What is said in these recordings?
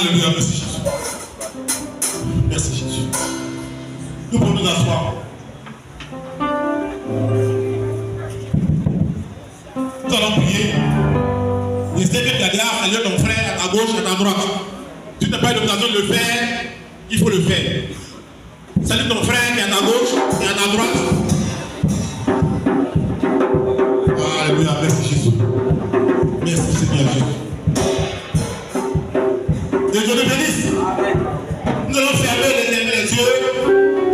Alléluia, merci Jésus. Merci Jésus. Nous pouvons nous asseoir. Nous allons prier. Je sais que tu as déjà salué ton frère à ta gauche, à ta droite. Tu n'as pas eu l'occasion de le faire, il faut le faire. Salue ton frère qui est à ta gauche et à ta droite. Alléluia, merci Jésus. Merci Seigneur Jésus. Que Dieu te bénisse. Nous allons fermer les yeux.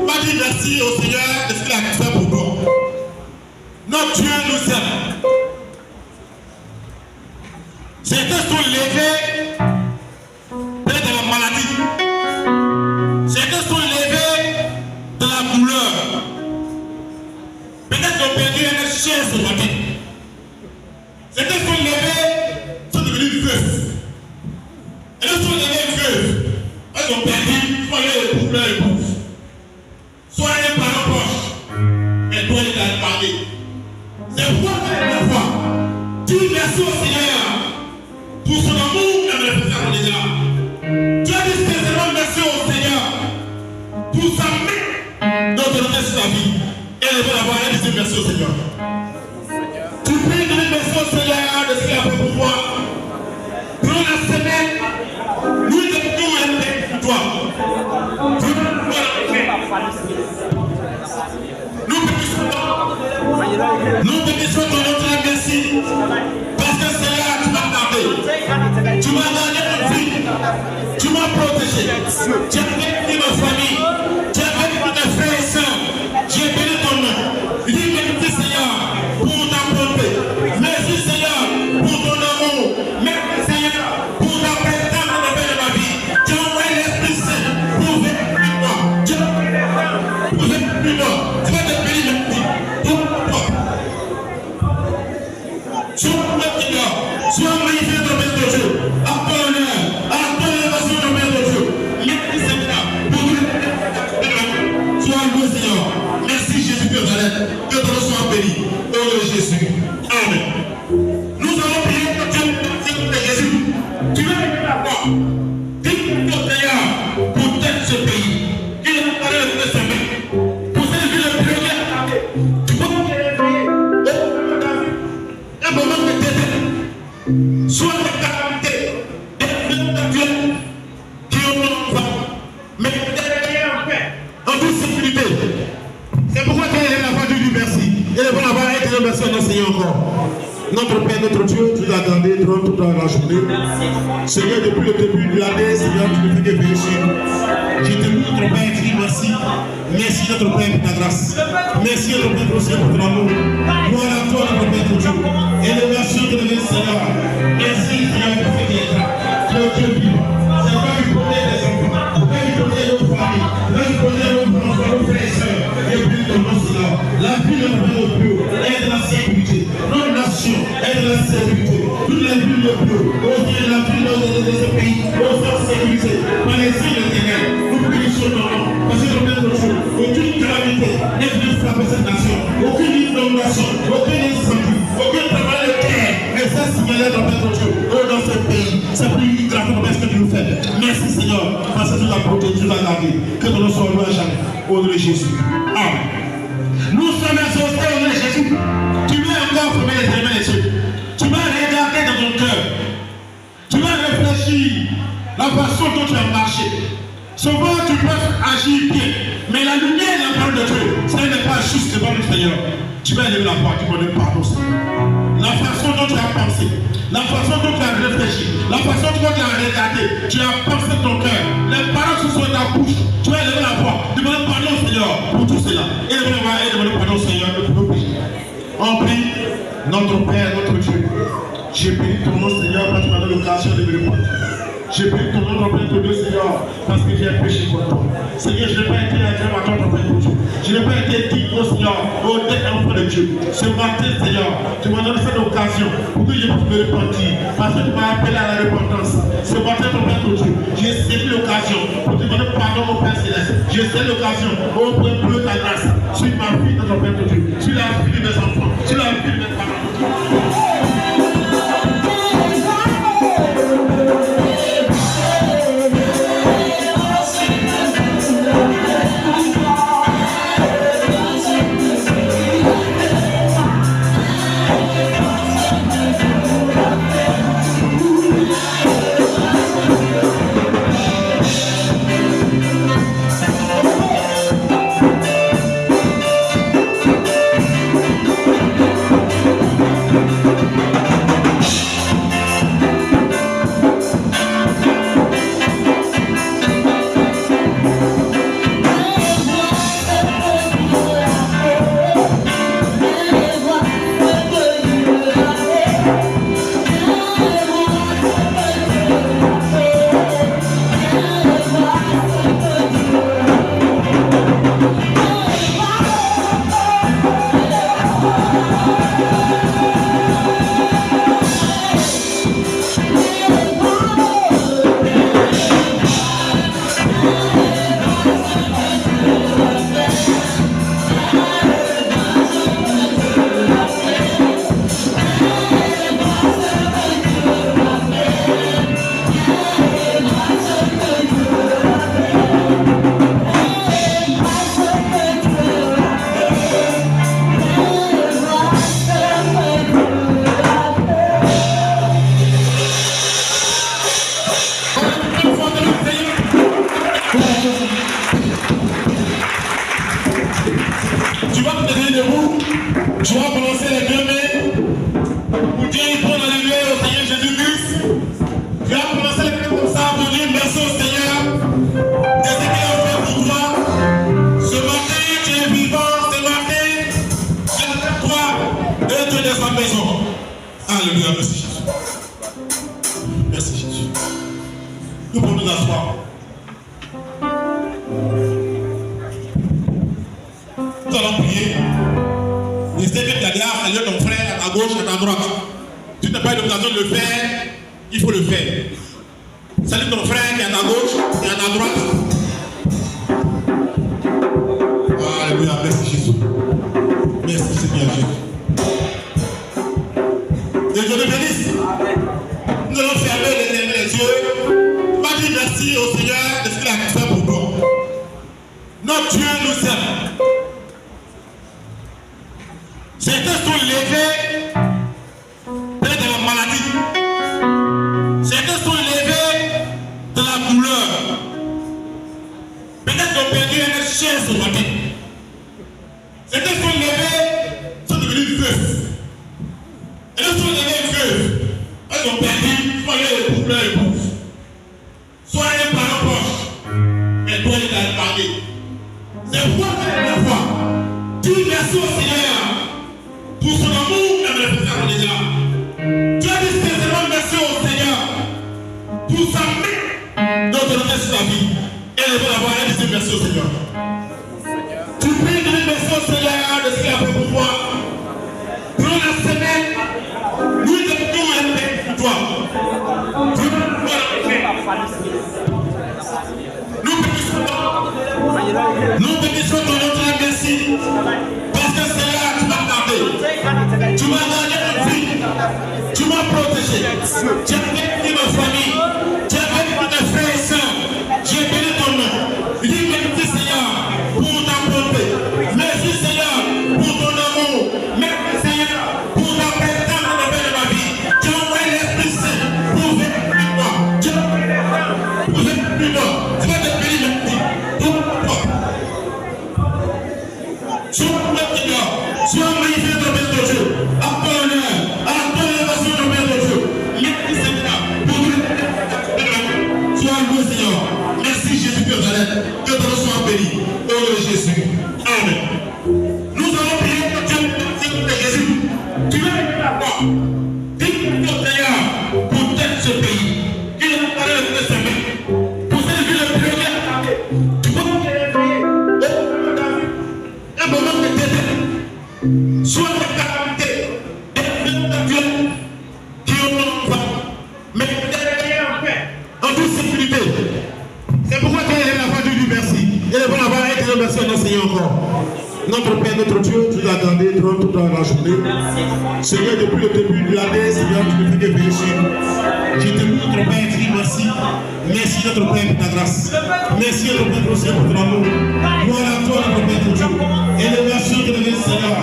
Va dire merci au Seigneur de ce qu'il a fait pour toi. Notre Dieu nous aime. Certains sont levés peut-être de la maladie. Certains sont levés de la douleur. Peut-être qu'ils ont perdu un chien ce matin. Certains sont levés, sont devenus veufs. Et là, sont levés veufs. Ils ont perdu soit leur épouse, soit les parents proches. Mais toi, il a parlé. C'est pourquoi la foi. Dis merci au Seigneur pour son amour et la manifestation déjà. Tu as dit sincèrement merci au Seigneur pour sa main d'autorité sur ta vie. Et elle va l'avoir et dire merci au Seigneur. Tu peux donner merci au Seigneur de ce qu'il a fait pour toi. Durant la semaine, nous devons être pour toi. Nous bénissons ton nom, merci. Parce que Seigneur, tu m'as gardé. Tu m'as gardé mon vie. Tu m'as protégé. Tu as béni ma famille. Tu as béni mes frères et sœurs. J'ai béni ton nom. Dis merci Seigneur pour ta bonté. Merci Seigneur pour ton amour. Merci Seigneur pour ta présence dans ma vie. Tu as envoyé l'Esprit Saint pour venir plus moi. Tu as envoyé pour venir plus moi. Tu vas te bénir merci. Sois magnifié dans le nom de Dieu. À ton honneur, à ton élévation dans le nom de Dieu. Merci Seigneur pour nous. Sois loué Seigneur. Merci Jésus de Nazareth. Que ton nom soit béni. Au nom de Jésus. Amen. Nous allons prier pour Dieu de Jésus. Tu veux la croix. Dis au Seigneur pour tête ce pays. Il a parlé de sa main. Pour cette ville de Dieu. Tu peux me réveiller. Un moment de défaite. Soit la calamité des Dieu qui ont nos enfants, mais derrière en paix, en toute sécurité. C'est pourquoi tu es la voix du merci. Et le bon avoir été merci à notre Seigneur encore. Notre Père, notre Dieu, tu nous as gardé durant toute la journée. Seigneur, depuis le début de l'année, Seigneur, tu ne fais que réussir. Je te loue, notre Père, je dis merci. Merci, notre Père, pour ta grâce. Merci, notre Père, pour ton amour. Gloire à toi, notre Père, pour Dieu. Élévation de l'église, Seigneur. Merci, Seigneur, pour ce qui est là. Tu es Dieu vivant. C'est toi qui protège les enfants. C'est toi qui protège nos familles. C'est toi qui protège nos frères et sœurs. Et puis, ton nom, Seigneur. La vie de notre Père au plus haut est de la sécurité. Notre nation est de la sécurité. Toutes les villes de plus haut, au sein de la ville de ce pays, au sein de sécurité. Par les signes de ténèbres, nous bénissons ton nom. Parce que ton Père de Dieu, aucune calamité n'est venue frapper cette nation. Aucune inondation, aucune incendie, aucun travail de terre. Mais ça signalait ton Père de Dieu. Dans ce pays, c'est plus grave que ce que tu nous fais. Merci Seigneur, parce que tu l'as protégé, tu l'as gardé. Que ton nom soit loué à jamais. Au nom de Jésus. Amen. Nous sommes exaucés au nom de Jésus. Tu m'as encore fermé les éléments des yeux. Tu m'as regardé dans ton cœur. Tu m'as réfléchi la façon dont tu as marché. Souvent tu peux agir bien, mais la lumière de la parole de Dieu, ce n'est pas juste devant le Seigneur. Tu vas lever la voix, tu me donnes pardon, Seigneur. La façon dont tu as pensé, la façon dont tu as réfléchi, la façon dont tu as regardé, tu as pensé ton cœur, les paroles qui sont dans ta bouche, tu vas lever la voix, demande pardon, Seigneur, pour tout cela. Et demande pardon, Seigneur, de tous nos péchés. On prie, notre Père, notre Dieu. J'ai béni ton nom, Seigneur, parce que tu m'as donné l'occasion de me répondre. J'ai béni ton nom, notre Dieu, Seigneur, parce que j'ai péché contre toi. Seigneur, je n'ai pas été agréable à toi, notre Dieu. Je n'ai pas été digne, oh Seigneur, au d'être enfant de Dieu. Ce matin, Seigneur, tu m'as donné cette occasion pour que je puisse me repentir. Parce que tu m'as appelé à la repentance. Ce matin, mon Père, Dieu, j'ai saisi l'occasion pour te demander pardon, mon Père Céleste. J'ai saisi l'occasion pour pleurer ta grâce sur ma vie, notre Père, Dieu, sur la vie de mes enfants, sur la vie de mes parents. Nous pouvons nous asseoir. Nous allons prier. Et c'est que tu as déjà salué ton frère à ta gauche, à ta droite. Tu n'as pas eu l'occasion de le faire, il faut le faire. Salue ton frère qui est à ta gauche et à ta droite. Alléluia, merci Jésus. Merci Seigneur Jésus. Que Dieu te bénisse. Nous allons fermer les yeux. On va dire merci au Seigneur de ce qu'il a fait pour nous. Notre Dieu nous aime. Certains sont levés peut-être de la maladie. Certains sont levés de la douleur. Peut-être qu'ils ont perdu une chaise ce matin. Certains sont levés, sont devenus veufs. Et d'autres sont devenus veufs. Elles ont perdu soit leur épouse, soit un parent proche. Mais toi, il t'a parlé. C'est pourquoi la foi. Dis merci au Seigneur pour son amour et la bénédiction déjà. Tu as dit sincèrement merci au Seigneur pour sa main d'autorité sur ta vie. Et elle va avoir un disque merci au Seigneur. Tu pries de merci au Seigneur de ce qu'il a fait pour toi. Durant la semaine, nous te prions un paix pour toi. Nous bénissons ton nom, Dieu, merci. Parce que Seigneur, tu m'as gardé. Tu m'as gardé mon vie. Tu m'as protégé. Tu as béni ma famille. Tu as béni mes frères et sœurs. J'ai béni ton nom. Dis merci Seigneur pour ta bonté. Merci Seigneur pour ton amour. Merci Seigneur pour ta présence dans le de ma vie. Tu as envoyé l'Esprit Saint pour venir plus moi. Tu as envoyé l'Esprit pour venir plus moi. Tu vas te bénir merci. Sois magnifié dans le Père de Dieu. À ton honneur, à ton élévation dans le Père de Dieu. Merci Seigneur pour tout. Sois loué Seigneur. Merci Jésus de Nazareth. Que ton nom soit béni. Au nom de Jésus. Amen. Nous allons prier pour Dieu de Jésus. Tu veux la foi. Dis au Seigneur pour peut-être ce pays. Il a parlé de ce pays. Pour cette ville de prière. Tu peux me réveiller. Un moment de tête. Soit la calamité des Dieu qui ont mais derrière en paix, en toute sécurité. C'est pourquoi tu es la foi du merci. Et le bon avoir été remercié à notre Seigneur encore. Notre Père, notre Dieu, tu nous as gardé durant toute la journée. Seigneur, depuis le début de l'année, Seigneur, tu nous fais des péchés. Je te loue, notre Père, je dis merci. Merci, notre Père, pour ta grâce. Merci, notre Père, pour ton amour. Gloire à toi, notre Père, Dieu. Élévation de notre Seigneur.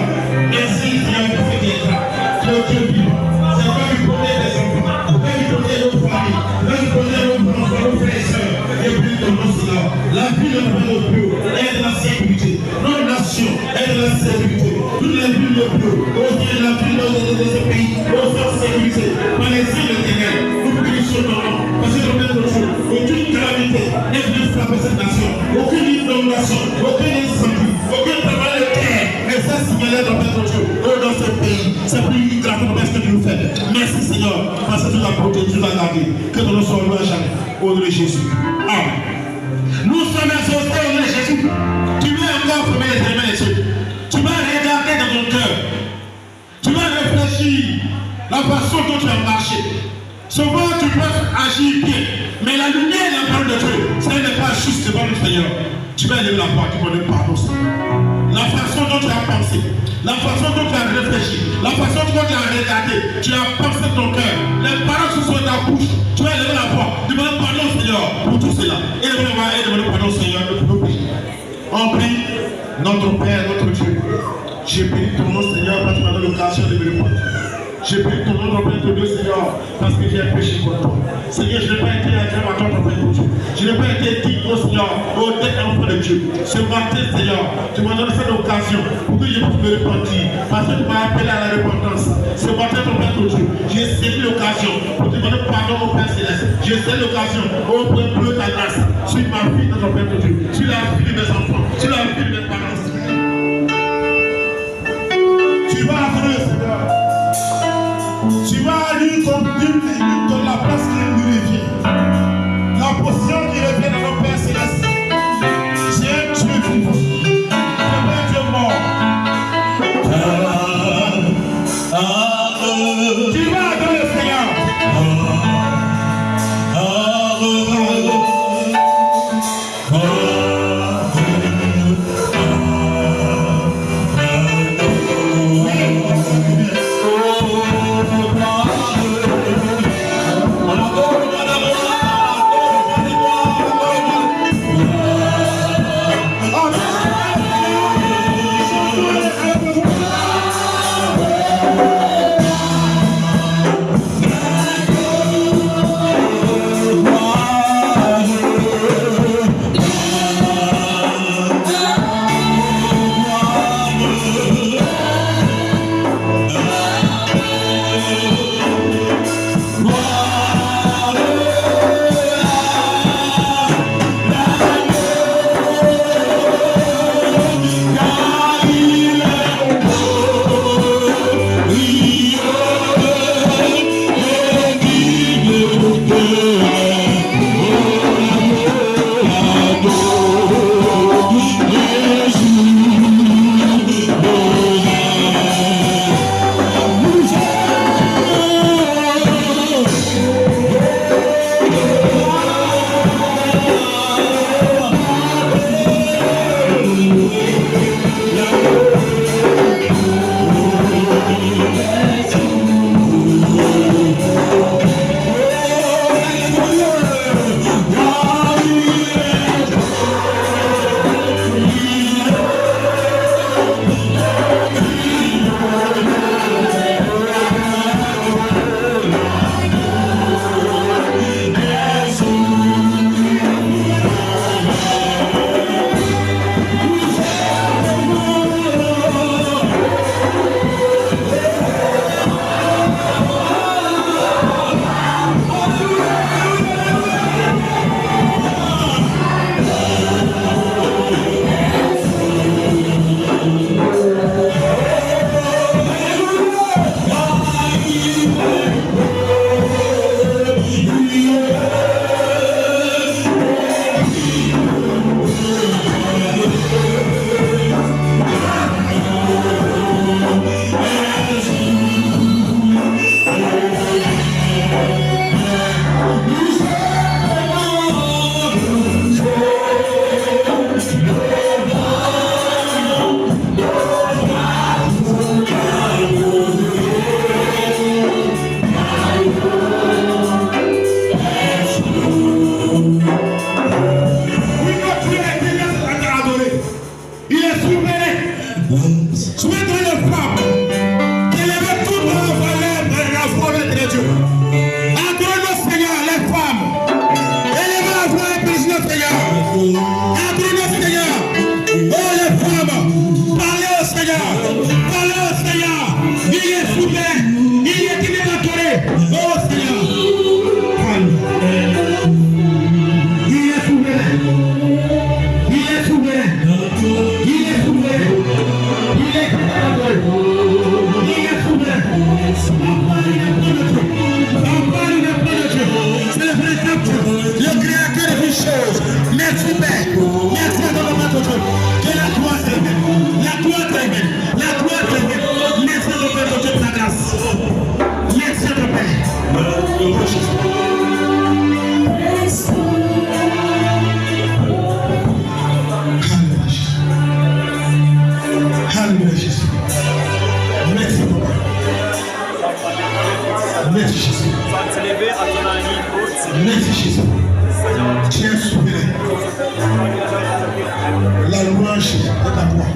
Merci, Seigneur, pour ce qui est là. Tu es Dieu vivant. C'est toi qui connais les enfants. C'est toi qui connais nos familles. C'est toi qui connais nos enfants, nos frères et sœurs. Et puis, ton nom, Seigneur. La vie de notre Dieu est de la sécurité. Notre nation est de la sécurité. Toutes les villes de Dieu, aussi la ville de ce pays, nous sommes sécurisés par les signes de ténèbres. Nous bénissons ton nom. Parce que nous mettons Dieu. Aucune calamité n'est venue frapper cette nation. Aucune inondation, aucun incendie, aucun travail de terre n'est fait signaler dans notre Dieu. Dans ce pays, c'est plus grave que ce que tu nous fais. Merci Seigneur, parce que tu l'as protégé, tu l'as gardé. Que ton nom soit loué à jamais. Au nom de Jésus. Amen. Nous sommes exaucés au nom de Jésus. Tu veux encore fermer les éléments des cieux. Tu vas regarder dans ton cœur. Tu vas réfléchir la façon dont tu as marché. Souvent tu peux agir bien, mais la lumière de la parole de Dieu, ce n'est pas juste devant le Seigneur. Tu vas lever la voix, tu connais pardon Seigneur. La façon dont tu as pensé, la façon dont tu as réfléchi, la façon dont tu as regardé, tu as pensé ton cœur, les paroles qui sont dans ta bouche, tu vas lever la voix, demande pardon Seigneur pour tout cela. Et demande pardon Seigneur de nos péchés. On prie, notre Père, notre Dieu. J'ai béni ton nom Seigneur parce que tu m'as donné l'occasion de me répondre. J'ai béni ton nom, notre Père, ton Dieu Seigneur, parce que j'ai péché contre toi. Seigneur, je n'ai pas été agréable à toi, ton Père, ton Dieu. Je n'ai pas été digne, oh Seigneur, au d'être enfant de Dieu. Ce matin, Seieur, tu m'as donné cette occasion pour que je puisse me repentir. Parce que tu m'as appelé à la repentance. Ce matin, ton Père, ton Dieu, j'ai saisi l'occasion pour te demander pardon au Père Céleste. J'ai saisi l'occasion pour pleurer ta grâce sur ma vie, notre Père, ton Dieu, sur la vie de mes enfants, sur la vie de mes parents. Tu vas adorer, Seigneur. Tu vas lui donner la place qui lui revient. La Merci Père. Merci à notre Dieu. Que la gloire te revienne. La gloire te revienne. La gloire te revienne. Merci à notre Dieu de ta grâce. Merci à notre Père. Alléluia Jésus. Merci Papa. Merci Jésus. Merci Jésus. Tu es souverain. La louange est à toi.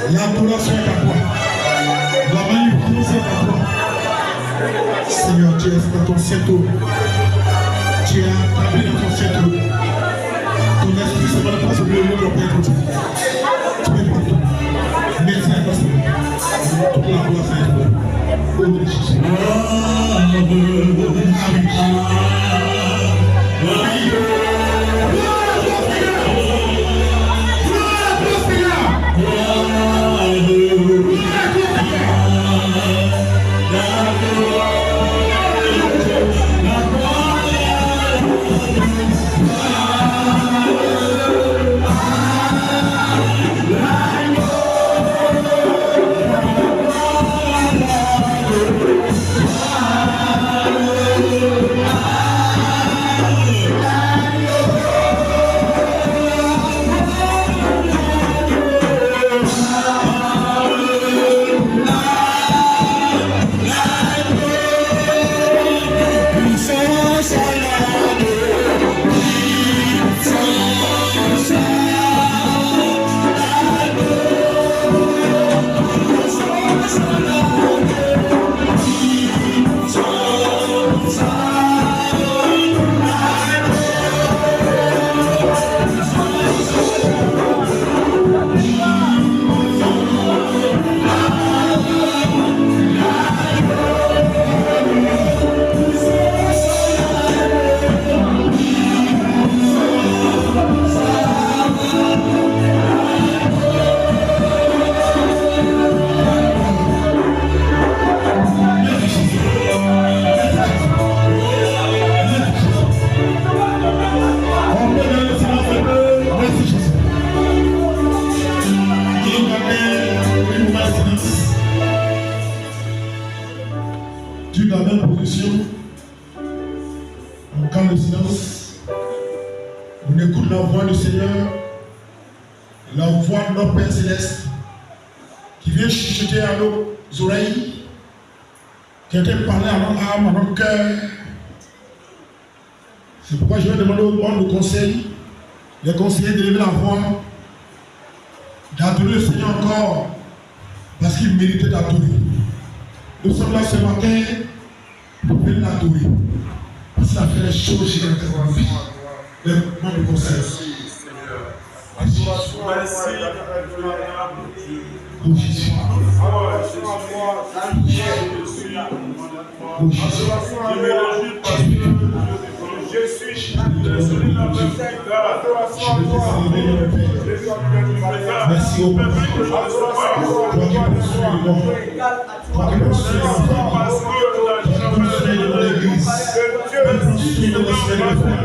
L'adoration est à toi. La magnificence est à toi. Seigneur, tu es dans ton Saint-Eau. Tu es établi dans ton Saint-Eau. Ton esprit se manifeste au milieu de ton Père. Tu es partout. Merci à toi, Seigneur. Toute la gloire, Seigneur. Au nom de Jésus. C'est pourquoi je vais demander au monde de conseil, les conseillers d'élever la voix, d'adorer le Seigneur encore, parce qu'il méritait d'adorer. Nous sommes là ce matin pour venir l'adorer, parce qu'il a fait les choses chez notre vie. Les membres du conseil. Merci. Oh Jésus. Oh Jésus. Je suis merci au Père. Toi qui construis le monde. Toi qui construis l'enfant. Toi qui construis l'église. Toi qui construis le respect de frère.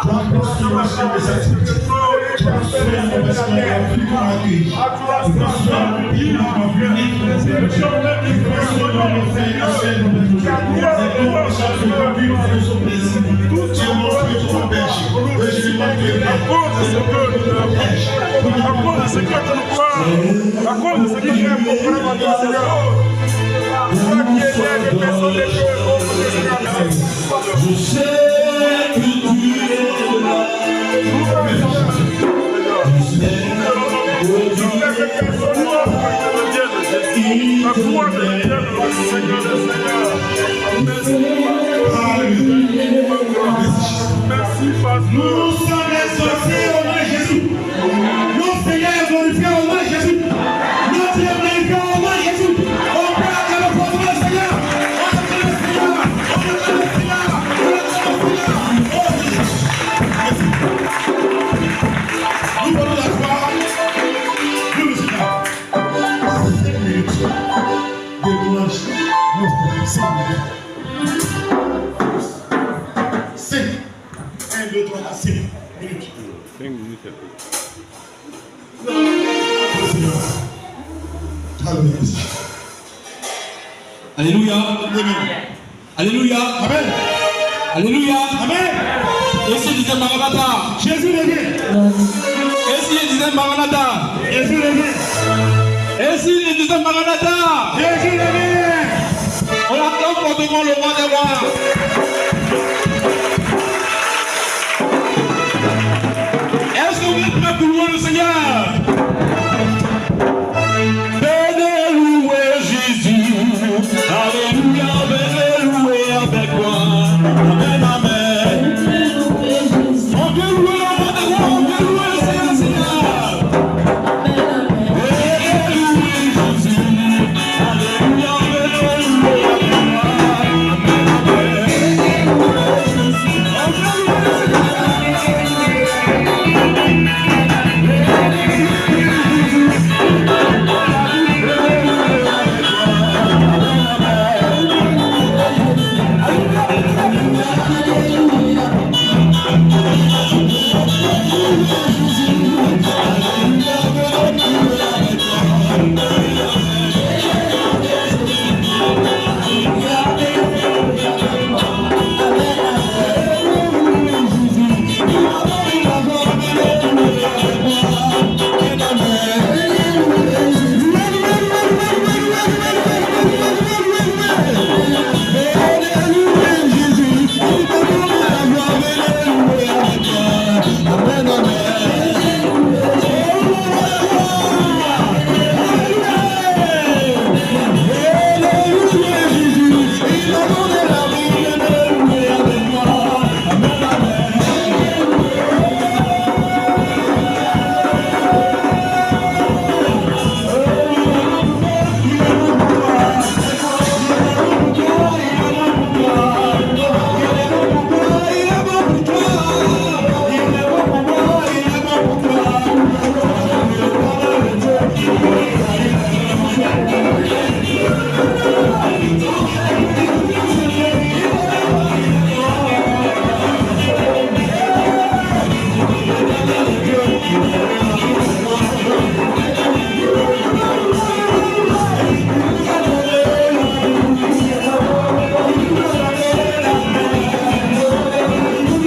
Toi qui construis le respect des activités. Toi qui construis le respect de la vie qu'on accueille. Tu construis le pays dans la vie. Tu construis le fait et le ciel de notre vie. C'est pour chaque vie par le son plaisir. Tu es mon Dieu, tu m'empêches. Et je demande de à cause de ce que tu m'empêches. À cause de ce que tu nous parles. À cause de ce que tu aimes pour faire ma vie, Seigneur. Toi qui es là, les personnes les plus je sais que tu es là. Merci parce que nous sommes exaucés au nom de Jésus. Nos Seigneur est glorifié au nom de Jésus. Notre Dieu est glorifié au nom de Jésus. On peut acclamer le Seigneur. On acclame le Seigneur. On acclame le Seigneur. On acclame le Seigneur. Merci. Nous prenons la gloire. Nous le Seigneur. 5 minutes de louange. Nous 5 minutes. 5. 1, 2, 3, 4, 5. 5 minutes c'est tout. Alléluia. Alléluia. Amen. Alléluia. Amen. Et si disait Maranatha. Jésus revient. Et si disait Maranatha. Jésus revient. Et si disait Maranatha. Jésus revient. On attend fortement le roi des rois. Est-ce que vous êtes prêts pour louer le Seigneur? Venez louer Jésus. Alléluia, venez louer avec moi. Amen, amen. On veut louer le roi des rois, on veut louer le Seigneur. Venez louer Jésus. Alléluia, venez louer avec moi. Amen, amen. On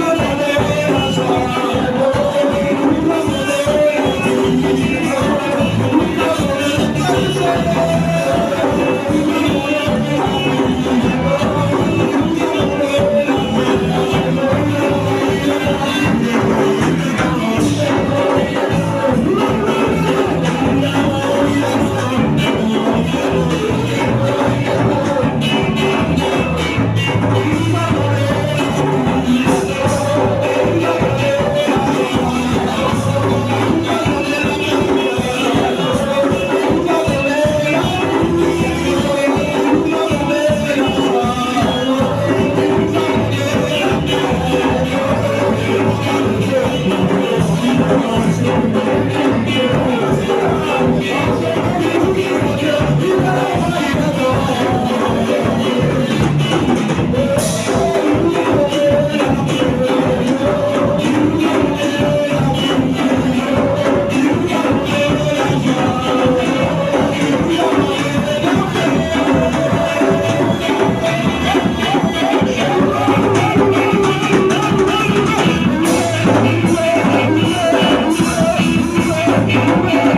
veut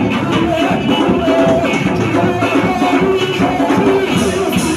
louer le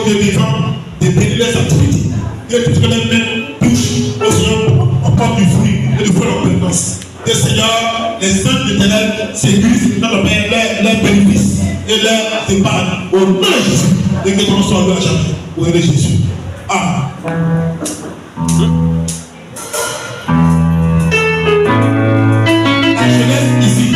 te défend de bénir les activités. Que toutes les mains touchent au Seigneur en porte du fruit et du fruit en abondance. Que Seigneur, les saints de ténèbres séduisent dans le Père leurs bénéfices et leurs épargnes. Au nom de Jésus, et que ton nom soit loué à jamais. Au nom de Jésus. Amen. Je laisse ici.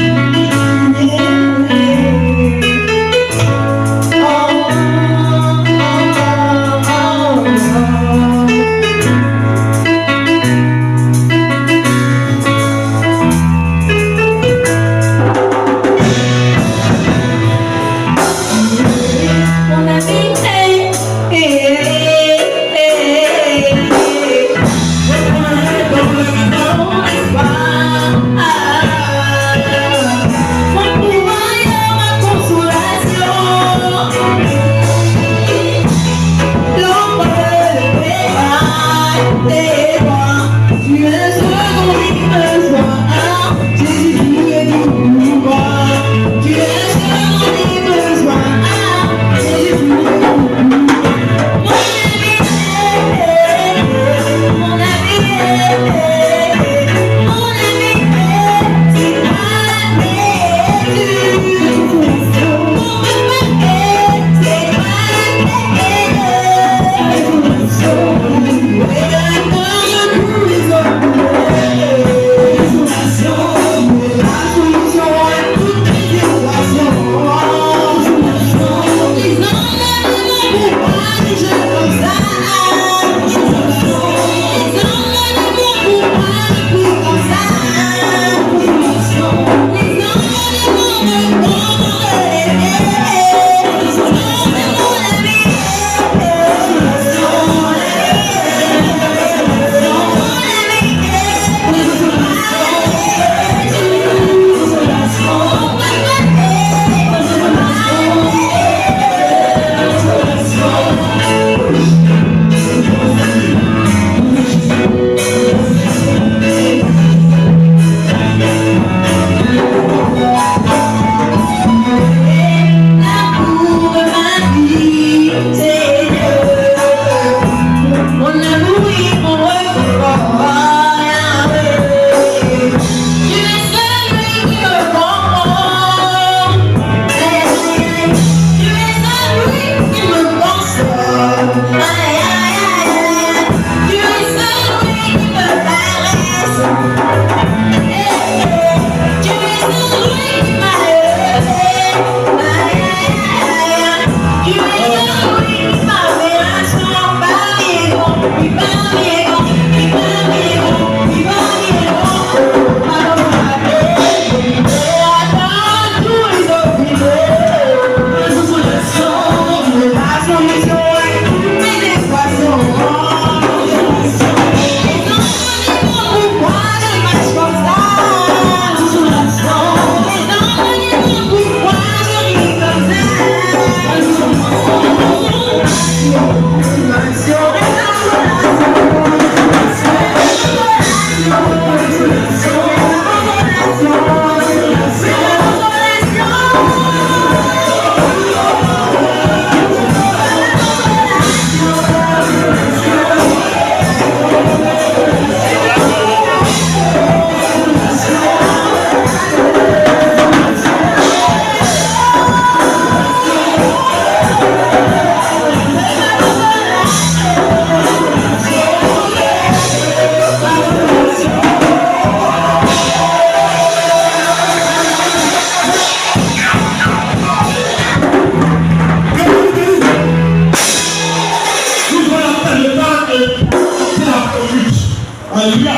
Alléluia.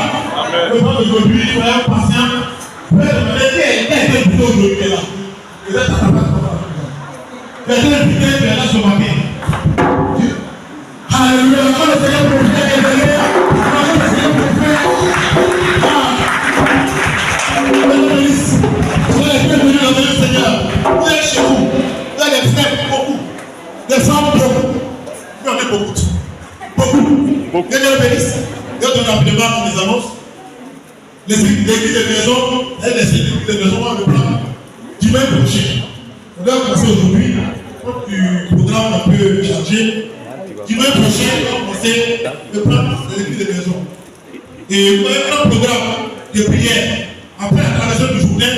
Le temps d'aujourd'hui, soyons patients. Vous pouvez demander quel est le plutôt aujourd'hui qui est là. Vous êtes à ta place. Quelqu'un est plutôt qui est là ce matin. Alléluia. Quand le Seigneur profite, est derrière. Quand le Seigneur profite. Vous êtes venus dans le Seigneur. Vous êtes chez vous. Vous êtes des frères, beaucoup. Des femmes, beaucoup. Il y en a beaucoup. Beaucoup. Que Dieu le bénisse. Dieu donne rapidement les annonces. L'église de maison, elle est l'église de maison, on le plan. Dimanche prochain. On doit commencer aujourd'hui. Du programme un peu chargé. Dimanche prochain, on va commencer le plan de l'église de maison. Et vous avez un programme de prière. Après la traversée du journée,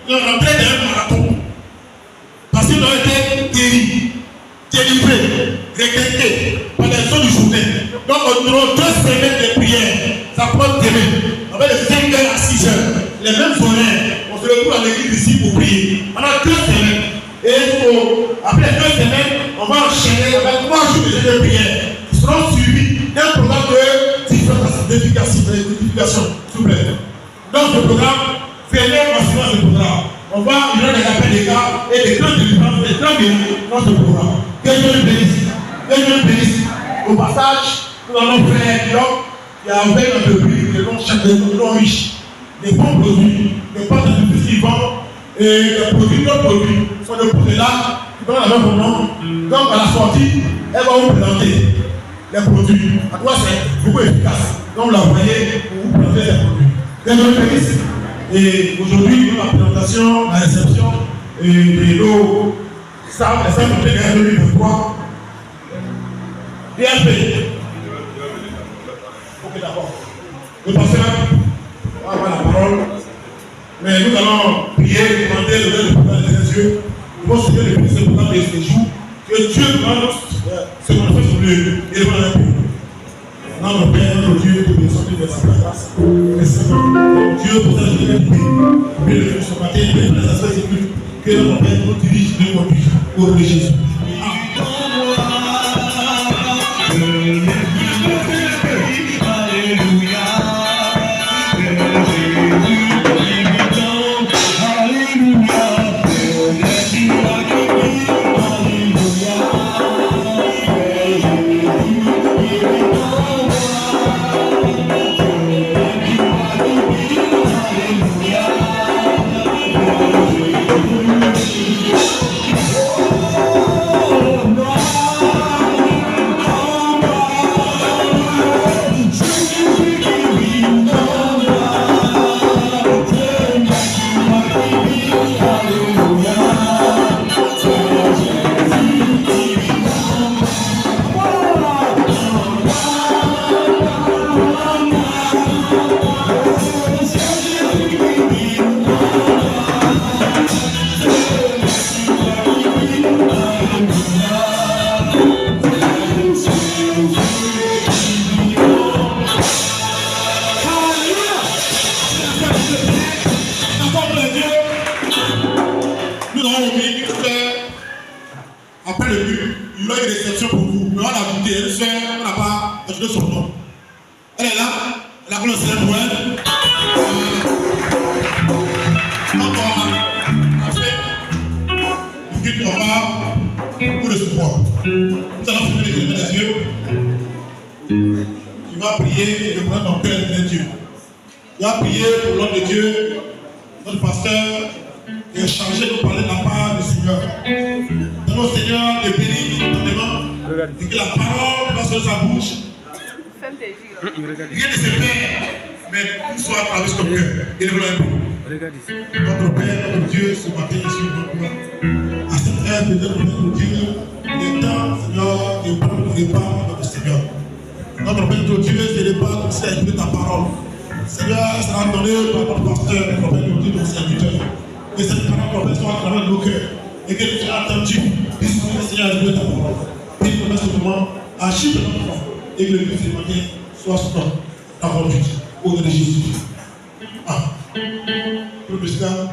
on est rentré dans un marathon. Parce qu'ils ont été guéris, délivrés, requêtés par les gens du journée. Donc, on aura 2 semaines de prière. Ça prend demain. Avec les 5h à 6h. Les mêmes horaires. On se retrouve à l'église ici pour prier. Pendant 2 semaines. Et après 2 semaines, on va enchaîner avec 3 jours de prière. Qui seront suivis d'un programme d'édification, s'il vous plaît. Dans ce programme, venez massivement ce programme. Il y aura des appels des cas et des grandes délivrances, des grands miracles dans ce programme. Que Dieu le bénisse. Que Dieu le bénisse. Au passage, nous allons faire un dialogue qui a ouvert notre pays, des noms riches, des bons produits, des portes de vivants et des produits, d'autres produits sont de produits là qui vont avoir mon nom. Donc à la sortie, elle va vous présenter les produits. À toi, c'est beaucoup efficace. Donc, vous la voyez pour vous présenter les produits. Que Dieu le bénisse. Et aujourd'hui, nous avons la présentation, la réception de nos sables, les sables de l'année 2023. DRP. Ok, d'accord. Le pasteur va avoir la parole. Mais nous allons prier, demander le Dieu de pouvoir des yeux. Nous allons se dire ce programme de ces jours. Que Dieu se manifeste sur lui et devant la paix. Notre Père, notre Dieu, nous te sortir de sa grâce. Merci, Dieu, pour ta générosité. Mais le ce matin, les aspects sécurité, que notre Père nous dirige, nous conduise au nom de Jésus. Après le but, il y aura une réception pour vous. Mais on a goûté, elle sœur, on n'a pas ajouté son nom. Elle est là, elle a commencé pour elle. On fait une petite repas pour le support. Nous allons finir les yeux. Tu vas prier et demander ton cœur de Dieu. Tu vas prier pour l'homme de Dieu, notre pasteur, et changer de parler de la part du Seigneur. Donne Seigneur de bénir énormément et que la parole passe sur sa bouche. Rien ne se perd, mais tout soit à travers ton cœur. Et le notre Père, notre Dieu, ce matin, ici, notre à cette heure, notre Dieu, il est temps, Seigneur, de prendre le repas, notre Seigneur. Notre Père, notre Dieu, c'est le repas comme ça, écouter ta parole. Seigneur, sera donné par notre pasteur, notre Père, notre Dieu, notre serviteur. Que cette parole soit à travers nos cœurs et que nous soyons attentifs, puisque le Seigneur a donné ta parole. Et que nous ce moment, agis de notre foi et que le Dieu ce matin soit sous ta conduite. Au nom de Jésus. Ah. Le président.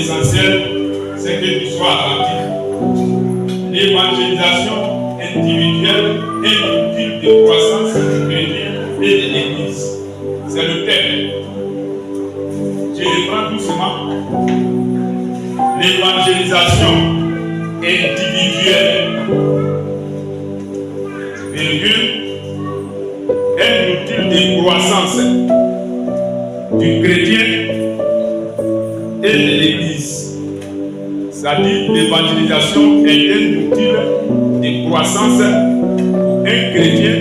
l'essentiel, c'est que tu sois attentif. L'évangélisation individuelle est l'outil de croissance du chrétien et de l'Église. C'est le thème. Je reprends doucement. L'évangélisation individuelle, virgule, est l'outil de croissance du chrétien et de l'Église. C'est-à-dire l'évangélisation est un outil de croissance pour un chrétien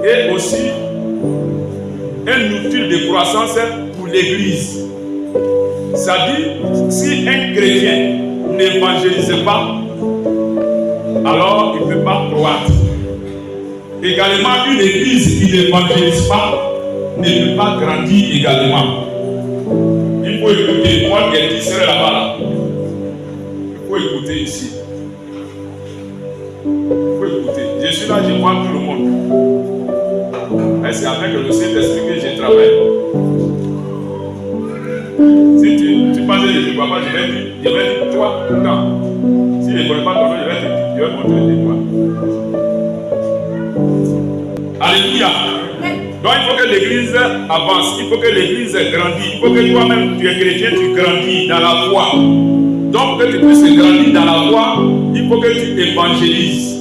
et aussi un outil de croissance pour l'Église. C'est-à-dire, si un chrétien n'évangélise pas, alors il ne peut pas croître. Également, une église qui n'évangélise pas ne peut pas grandir également. Il faut écouter. Moi, qui serait là-bas, là. Il faut écouter ici. Il faut écouter. Je suis là, je vois tout le monde. Mais c'est avec le Saint-Esprit que je travaille. Si tu passes et tu ne vois pas, je vais dire toi tout le temps. Si je ne connais pas ton nom, je vais montrer des doigts. Alléluia. Donc il faut que l'église avance, il faut que l'église grandisse, il faut que toi-même, tu es chrétien, tu grandis dans la foi. Donc pour que tu puisses grandir dans la foi, il faut que tu évangélises.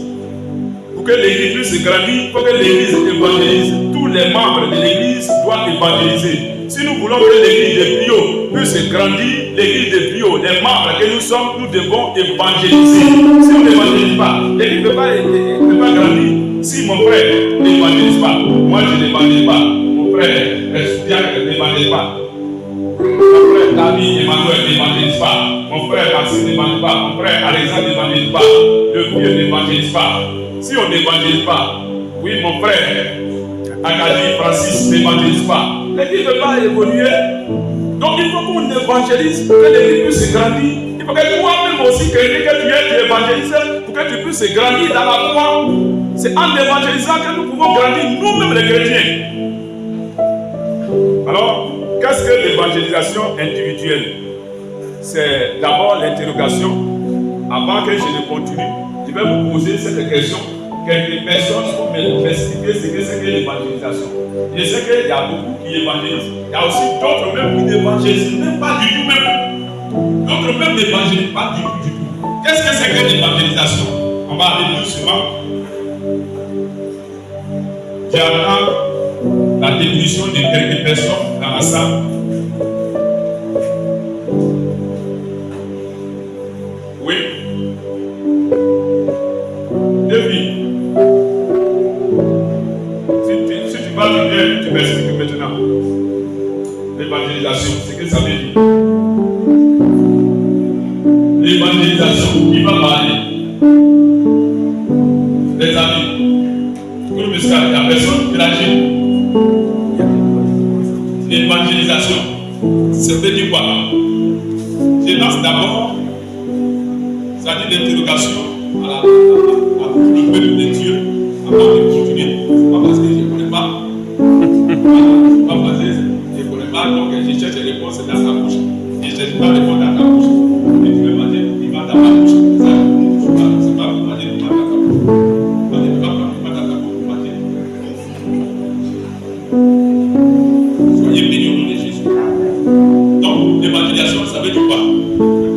Pour que l'église puisse grandir, il faut que l'église évangélise. Tous les membres de l'église doivent évangéliser. Si nous voulons que l'église de Pio puisse grandir, l'église de Pio, les membres que nous sommes, nous devons évangéliser. Si on n'évangélise pas, l'église ne peut pas grandir. Si mon frère n'évangélise pas, moi je n'évangélise pas. Mon frère Diacre n'évangélise pas. Mon frère David Emmanuel n'évangélise pas. Mon frère Maxime n'évangélise pas. Mon frère Alexandre n'évangélise pas. Le vieux n'évangélise pas. Si on n'évangélise pas, oui mon frère Agadi Francis n'évangélise pas. L'église ne peut pas évoluer. Donc il faut qu'on évangélise pour que l'église puisse grandir. Il faut que toi-même aussi, que tu évangélises pour que tu puisses grandir dans la foi. C'est en évangélisant que nous pouvons grandir nous-mêmes les chrétiens. Alors, qu'est-ce que l'évangélisation individuelle? C'est d'abord l'interrogation. Avant que je ne continue, je vais vous poser cette question. Quelques personnes vont m'expliquer ce que c'est que l'évangélisation. Je sais qu'il y a beaucoup qui évangélisent. Il y a aussi d'autres même qui n'évangélisent même pas du tout même. D'autres même n'évangélisent pas du tout. Qu'est-ce que c'est que l'évangélisation? On va aller doucement. J'attends la définition de quelques personnes dans la salle. Oui. Depuis. Si tu parles bien, tu m'expliques maintenant. L'évangélisation, c'est ce que ça veut dire. L'évangélisation, il va parler. Les amis. La personne de la Chine. L'évangélisation, ça veut dire quoi? Je lance d'abord, ça dit l'interrogation à le peuple de Dieu avant de continuer. Pas parce que je ne connais pas. Pas parce que je ne connais pas, donc je cherche les réponses dans ta bouche. Je ne cherche pas les réponses dans ta bouche. Et tu veux demander, il va dans ma bouche. C'est pas pour demander, il va dans ta bouche. Soyez bénis au nom de Jésus. Donc, l'évangélisation, ça veut dire quoi? Oui,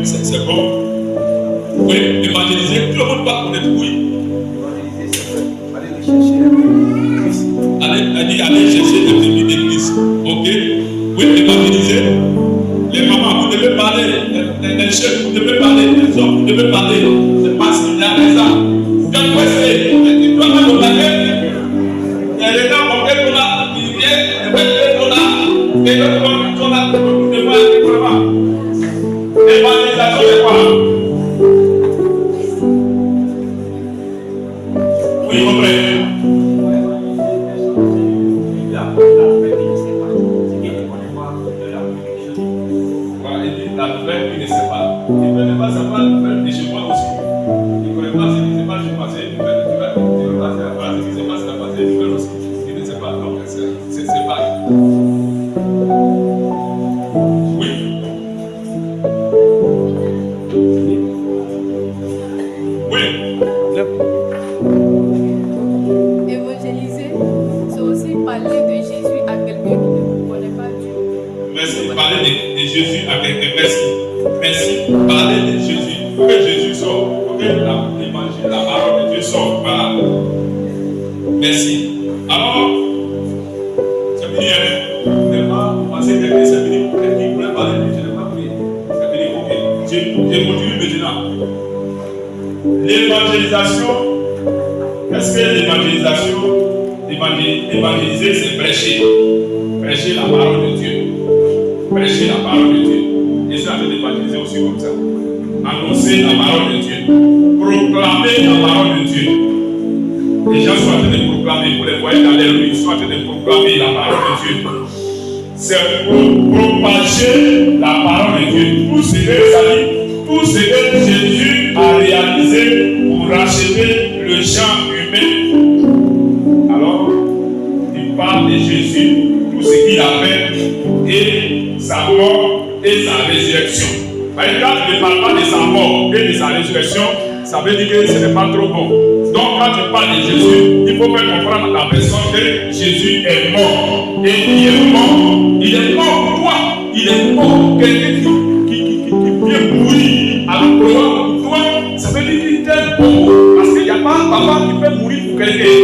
c'est bon. Oui, monde doit connaître, oui. Allez chercher les bébés d'église. Ok? Oui, évangéliser. Les mamans, vous devez parler. Les chefs, vous devez parler. Les hommes, vous devez parler. C'est parce qu'il y a raison. Quand vous êtes, tu dois pas nous parler. Il y a des gens qui ont fait là, qui viennent, qui ont là, et d'autres qui sont là, pour devoir être vraiment. L'évangélisation, c'est quoi? Oui, mon frère. La nouvelle, il ne sait pas. Il ne connaît pas savoir la nouvelle de chez moi aussi. Il ne connaît pas ce qui s'est passé chez moi. Il ne connaît pas ce qui s'est passé la passé chez moi aussi. Il ne sait pas. Donc, c'est pas. Oui. Oui. Évangéliser, c'est aussi parler de Jésus à quelqu'un qui ne connaît pas Dieu. Merci. Parler de Jésus à quelqu'un. Merci. Merci. Parler de Jésus. Il faut que Jésus sorte. Il faut que l'évangile, la parole de Dieu sorte. Voilà. Merci. Alors, c'est fini. Vous n'avez pas pensé que c'est fini. Quelqu'un voulait parler de Dieu. Je n'ai pas pris. C'est fini. Ok. Je continue maintenant. L'évangélisation. Qu'est-ce que l'évangélisation? Évangéliser, c'est prêcher. Prêcher la parole de Dieu. Prêcher la parole de Dieu. Et je suis en train d'évangéliser aussi comme ça. Annoncer la parole de Dieu. Proclamer la parole de Dieu. Les gens sont en train de proclamer. Vous les voyez dans les rues, ils sont en train de proclamer la parole de Dieu. C'est pour propager la parole de Dieu. Tout ce que Jésus a réalisé pour racheter le genre humain. Alors, il parle de Jésus, tout ce qu'il a fait, et sa mort et sa résurrection. Par exemple, il ne parle pas de sa mort et de sa résurrection, ça veut dire que ce n'est pas trop bon. Donc, quand tu parles de Jésus, il faut faire comprendre à la personne que Jésus est mort. Et il est mort. Il est mort pour toi. Il est mort pour quelqu'un qui vient mourir à la croix pour toi. Ça veut dire qu'il t'aime beaucoup. Parce qu'il n'y a pas papa qui peut mourir pour quelqu'un.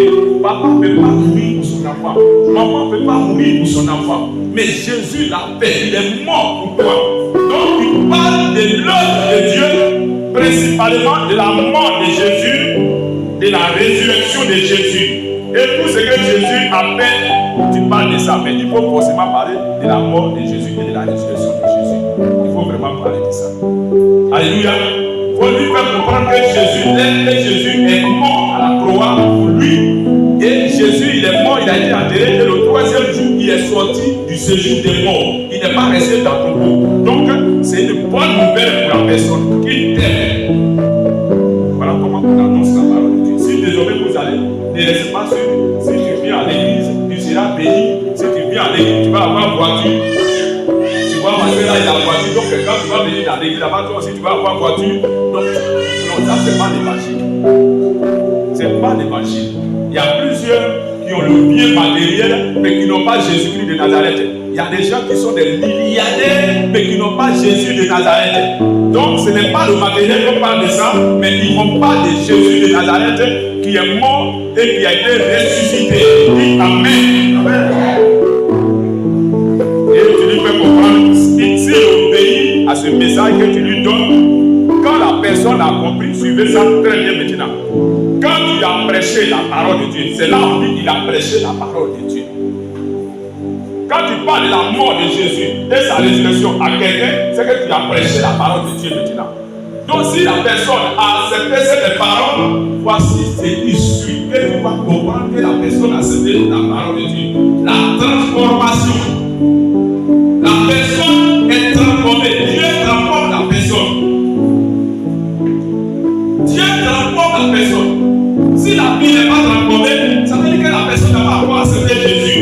Papa ne peut pas mourir pour son enfant. Maman ne peut pas mourir pour son enfant. Mais Jésus l'a fait. Il est mort pour toi. Donc, il parle de l'œuvre de Dieu, principalement de la mort de Jésus, de la résurrection de Jésus. Et tout ce que Jésus a fait, tu parles de ça. Mais il faut forcément parler de la mort de Jésus et de la résurrection de Jésus. Il faut vraiment parler de ça. Alléluia. Il faut lui faire comprendre que Jésus est mort à la croix pour lui. Et Jésus, il est mort, il a été enterré. Et le troisième jour, il est sorti du séjour des morts. Il n'est pas resté dans ton corps. Donc, c'est une bonne nouvelle pour la personne qui t'aime. Voilà comment on annonce la parole de Dieu. Si désormais vous allez, ne restez pas sûr. Si tu viens à l'église, tu seras béni. Si tu viens à l'église, tu vas avoir voiture. Tu vas passer là, il y a voiture. Donc, quand tu vas venir dans l'église, là-bas, toi aussi, tu vas avoir voiture. Donc, non, ça, c'est pas l'évangile. C'est pas l'évangile. Il y a plusieurs qui ont le bien matériel, mais qui n'ont pas Jésus-Christ de Nazareth. Il y a des gens qui sont des milliardaires, mais qui n'ont pas Jésus de Nazareth. Donc, ce n'est pas le matériel qu'on parle de ça, mais ils n'ont pas de Jésus de Nazareth qui est mort et qui a été ressuscité. Dis Amen. Amen. Et tu lui fais comprendre, s'il obéit à ce message que tu lui donnes, quand la personne a compris, suivez ça très bien maintenant. Quand tu as prêché la parole de Dieu, c'est là où il a prêché la parole de Dieu. Quand tu parles de la mort de Jésus et sa résurrection à quelqu'un, c'est que tu as prêché la parole de Dieu maintenant. Donc si la personne a accepté cette parole, voici ce qui suit. Que tu vas comprendre que la personne a accepté la parole de Dieu. La transformation. La personne est transformée. Dieu transforme la personne. Dieu transforme la personne. Si la vie n'est pas transformée, ça veut dire que la personne n'a pas encore accepté Jésus.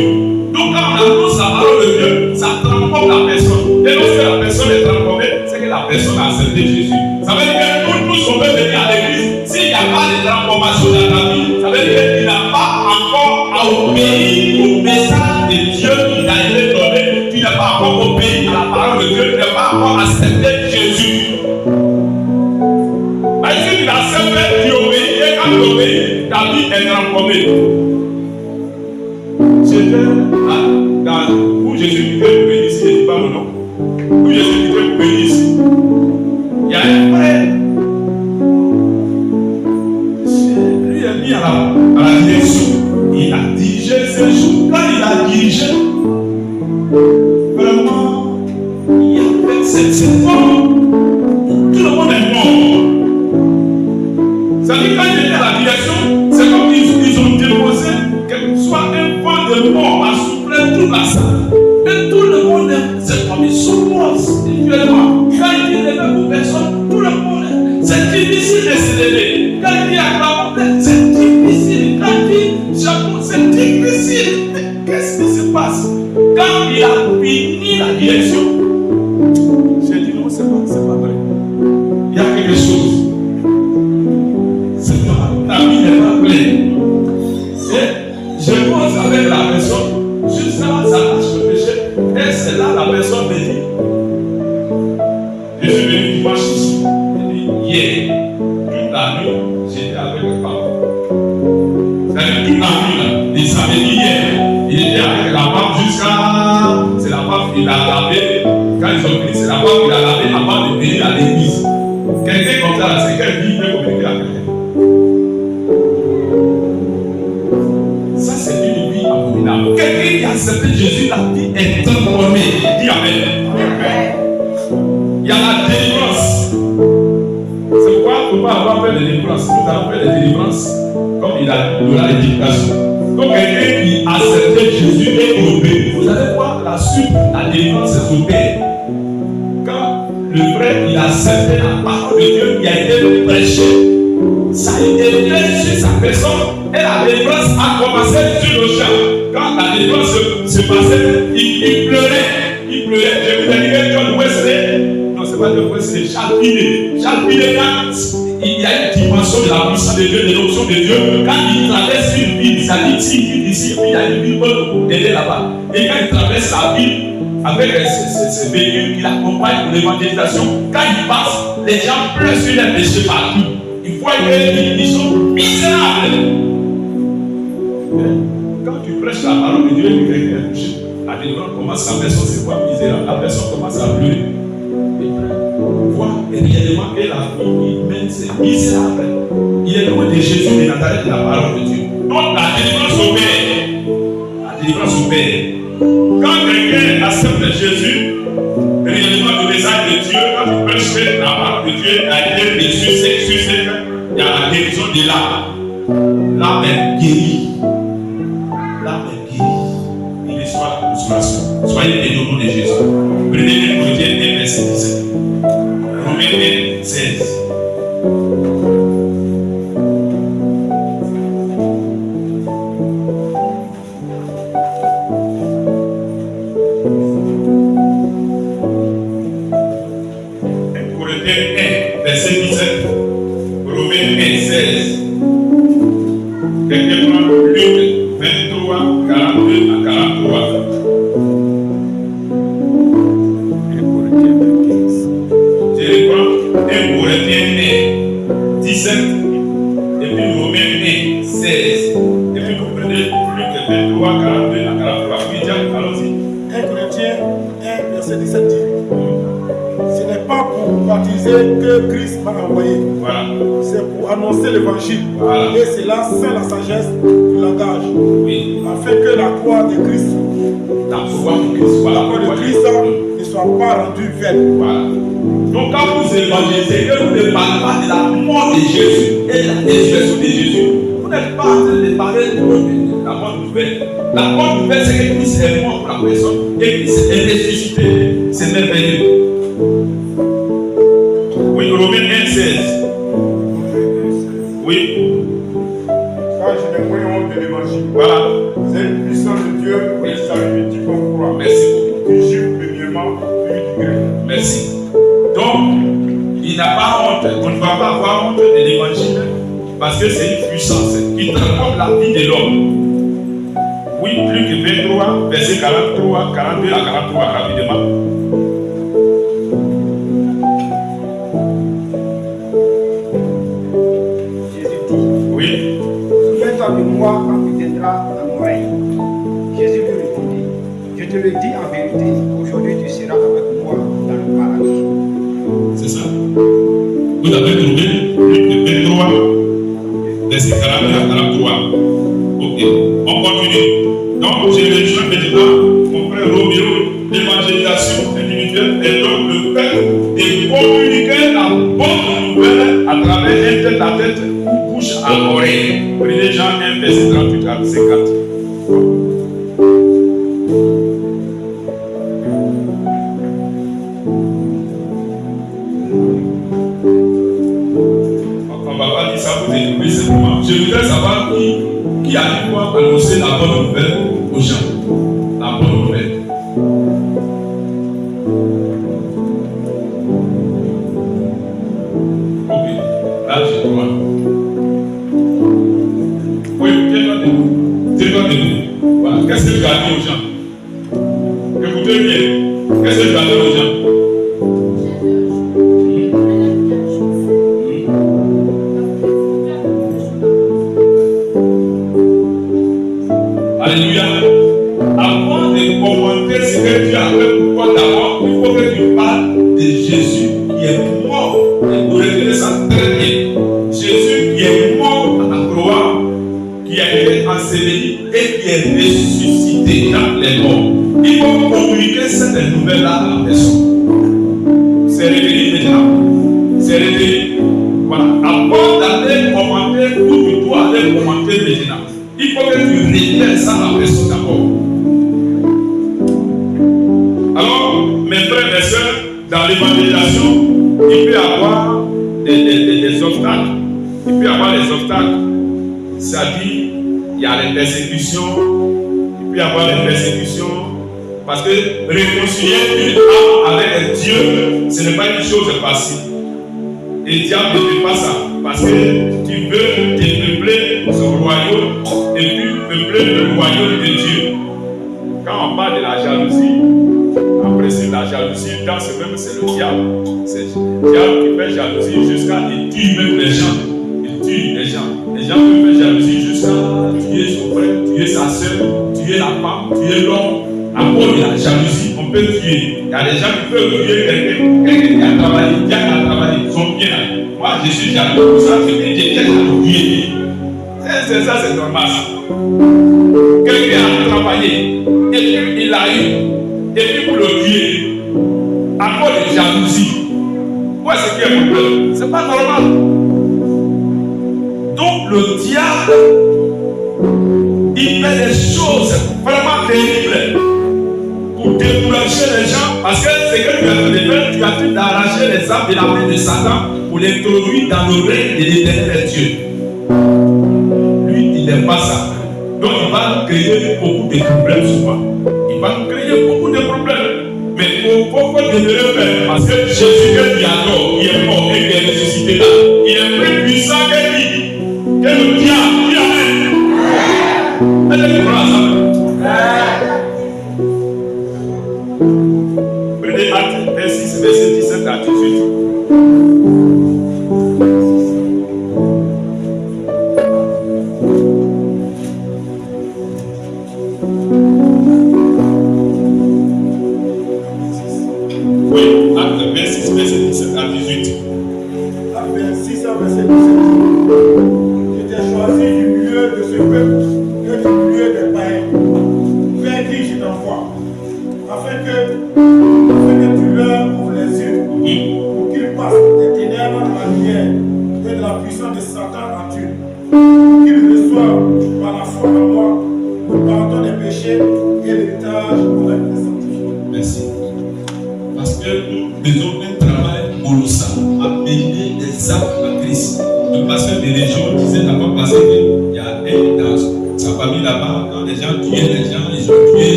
Donc quand on annonce la parole de Dieu, ça transforme la personne. Et lorsque la personne est transformée, c'est que la personne a accepté Jésus. Ça veut dire que nous tous on peut venir à l'église. S'il n'y a pas de transformation dans ta vie, ça veut dire qu'il n'a pas encore obéi au message de Dieu qui t'a été donné. Tu n'as pas encore obéi à la parole de Dieu, tu n'as pas encore accepté Jésus. Mais si tu l'acceptes, tu est transformé. J'étais où Jésus quittait pour venir ici, je ne dis pas mon nom. Où Jésus quittait pour venir ici. Il y a un frère. Lui est mis à la direction. Il a dirigé ce jour. Quand il a dirigé, vraiment, il y avait cette forme. Tout le monde est mort. C'est-à-dire, quand il était à la direction, c'est comme ils ont déposé que soit un vent de mort à souffler toute la salle. Et tout le monde, c'est comme ils sont morts spirituellement. Quand il dit lever pour personne, tout le monde, c'est difficile de se lever. Quand il dit acclamer, c'est difficile. Quand il dit chapeau, c'est difficile. Mais qu'est-ce qui se passe? Quand il a fini la direction, j'ai dit non, c'est pas vrai. Il y a quelque chose. La vie n'est pas pleine. Et je pense avec la personne, juste là, ça lâche le péché. Et c'est là la personne me dit, je suis venu dimanche ici. Elle dit, hier, toute la nuit, j'étais avec les femmes. C'est-à-dire toute la nuit, là, il savait hier, il était avec la femme jusqu'à. C'est la femme qui l'a lavé. Quand ils ont fini, c'est la femme qui l'a lavé avant de venir à l'église. Quelqu'un comme ça, c'est quelle vie peut communiquer à quelqu'un? Ça, c'est une vie abominable. Quelqu'un qui a accepté Jésus, la vie est transformée. Dis Amen. Il y a la délivrance. C'est pourquoi il ne faut pas avoir peur de délivrance. Nous avons fait des délivrances comme il a donné l'éducation. Donc, quelqu'un qui a accepté Jésus et obéi, vous allez voir la suite, la délivrance s'opère. Quand le frère il a accepté la parole de Dieu qui a été prêchée, ça a été fait sur sa personne et la délivrance a commencé sur le champ. Quand la délivrance se passait, il pleurait. Il pleurait. Je vous ai dit que John Wesley, non, c'est pas John Wesley, Charles Finney. Charles Finney, il y a une dimension de la puissance de Dieu, de l'onction de Dieu. Quand il traverse une ville, ça dit ici, il y a une ville bonne, elle est là-bas. Et quand il traverse la ville, avec ces véhicules qui l'accompagnent pour l'évangélisation, quand il passe, les gens pleurent sur les péchés partout. Ils voient qu'ils sont misérables. Quand tu prêches la parole de Dieu et que quelqu'un est touché, la délivrance commence, la personne se voit misérable, la personne commence à pleurer. On voit réellement que la vie humaine c'est misérable. Il est loin de Jésus de Nazareth de la parole de Dieu. Donc la délivrance opère. La délivrance opère. Quand quelqu'un accepte Jésus, réellement le message de Dieu, quand il prêche la parole de Dieu, il a été reçu, il y a la guérison de l'âme. L'âme est guérie. L'âme est guérie. Il reçoit la consolation. Soyez bénis au nom de Jésus. Prenez Corinthiens 1, verset 17. Romains 1, 16. Que Christ m'a envoyé. Voilà. C'est pour annoncer l'évangile. Voilà. Et c'est là, c'est la sagesse du langage. Oui. Afin que la croix de Christ, la croix de Christ, voilà. La croix de Christ ne soit pas rendue vaine. Voilà. Donc quand vous évangélisez, que vous ne parlez pas de la mort de Jésus et de la résurrection de Jésus, vous n'êtes pas en train de parler de la bonne nouvelle. La bonne nouvelle, c'est que Christ est mort pour la personne et Christ est ressuscité. C'est merveilleux. Oui, Romains 1, 16. Oui. Car je n'ai point honte de l'évangile. Voilà. C'est une puissance de Dieu pour le salut du qu'on croit. Merci. Du juif premièrement, puis du grec. Merci. Donc, il n'a pas honte. On ne va pas avoir honte de l'évangile parce que c'est une puissance qui transforme la vie de l'homme. Oui, Luc 23, verset 43, 42 à 43, rapidement. le dis en vérité, aujourd'hui tu seras avec moi dans le paradis. C'est ça. Vous avez trouvé Luc 23, verset 41 à 43. Ok, on continue. Donc, j'ai rejoint maintenant mon frère Romeo. L'évangélisation individuelle est donc le fait de communiquer la bonne nouvelle à travers un tête à tête ou bouche à oreille. Prenez Jean 1, verset 38 à 50. On va pas dire ça pour découvrir simplement. Je voudrais savoir qui a dit quoi annoncer la bonne nouvelle aux gens. La bonne nouvelle. Ok, là je crois. Oui, tiens-toi debout. Voilà. Qu'est-ce que tu as dit aux gens? Écoutez bien. Qu'est-ce que tu as dit aux gens? Alléluia. Avant de commenter ce que tu as fait pour toi d'abord, il faut que tu parles de Jésus qui est mort. Et vous retenez ça très bien. Jésus qui est mort à la croix, qui a été enseveli et qui est ressuscité dans les morts. Il faut communiquer cette nouvelle-là à la personne. C'est révélé maintenant. C'est révélé. Voilà. Avant d'aller commenter, où tu dois aller commenter maintenant. Il faut que tu révèles ça à la personne d'abord. Alors, mes frères et mes sœurs, dans l'évangélisation, il peut y avoir des obstacles. Il peut y avoir des obstacles. C'est-à-dire, il y a les persécutions. Il peut y avoir des persécutions. Parce que réconcilier une âme avec Dieu, ce n'est pas une chose facile. Et Dieu ne fait pas ça. Parce que tu veux dépeupler son royaume et puis peupler le royaume de Dieu. Quand on parle de la jalousie, en principe, la jalousie, dans ce même, c'est le diable. C'est le diable qui fait jalousie jusqu'à il tue même les gens. Il tue les gens. Les gens peuvent faire jalousie jusqu'à tuer son frère, tuer sa soeur, tuer la femme, tuer l'homme. À cause de la jalousie, on peut tuer. Il y a des gens qui peuvent tuer quelqu'un qui a travaillé, qui a travaillé, ils sont bien. Moi, je suis jaloux pour ça, je dis quelqu'un qui a tué. C'est ça, c'est normal. Quelqu'un a travaillé, et puis il a eu, et puis pour le tuer, à cause de jalousie. Où est-ce qu'il y a un problème? C'est pas normal. Donc le diable, il fait des choses vraiment terribles pour décourager les gens, parce que c'est que tu as fait de faire, tu as fait d'arracher les âmes de la main de Satan pour l'introduire dans le règne de l'Éternel Dieu. Lui, il n'aime pas ça. Donc il va nous créer beaucoup de problèmes souvent. Il va nous créer beaucoup de problèmes. Mais il faut demeurer ferme, parce que Jésus que tu adores, il est mort et il est ressuscité là. Il est plus puissant que lui, que le diable. Il a même. Est-ce que tu crois ça? Prenez Actes 6, verset 17 à 18.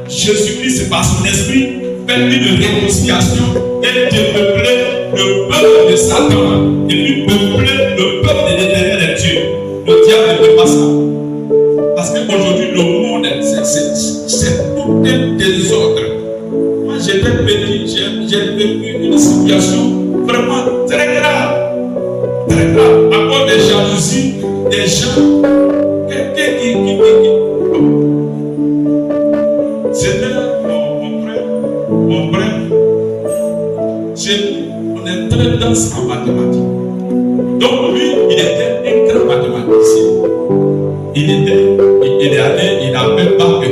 Jésus-Christ, par son esprit, fait une réconciliation et de peupler le peuple de Satan et puis peupler le peuple de l'Éternel Dieu. Le diable ne fait pas ça. Parce qu'aujourd'hui, le monde, c'est tout un désordre. Moi, j'étais petit, j'ai vécu une situation vraiment très grave. Très grave. À cause des jalousies, des gens, quelqu'un qui c'était mon frère. Chez nous, on est très dense en mathématiques. Donc lui, il était un grand mathématicien. Il est allé, il a fait bac E.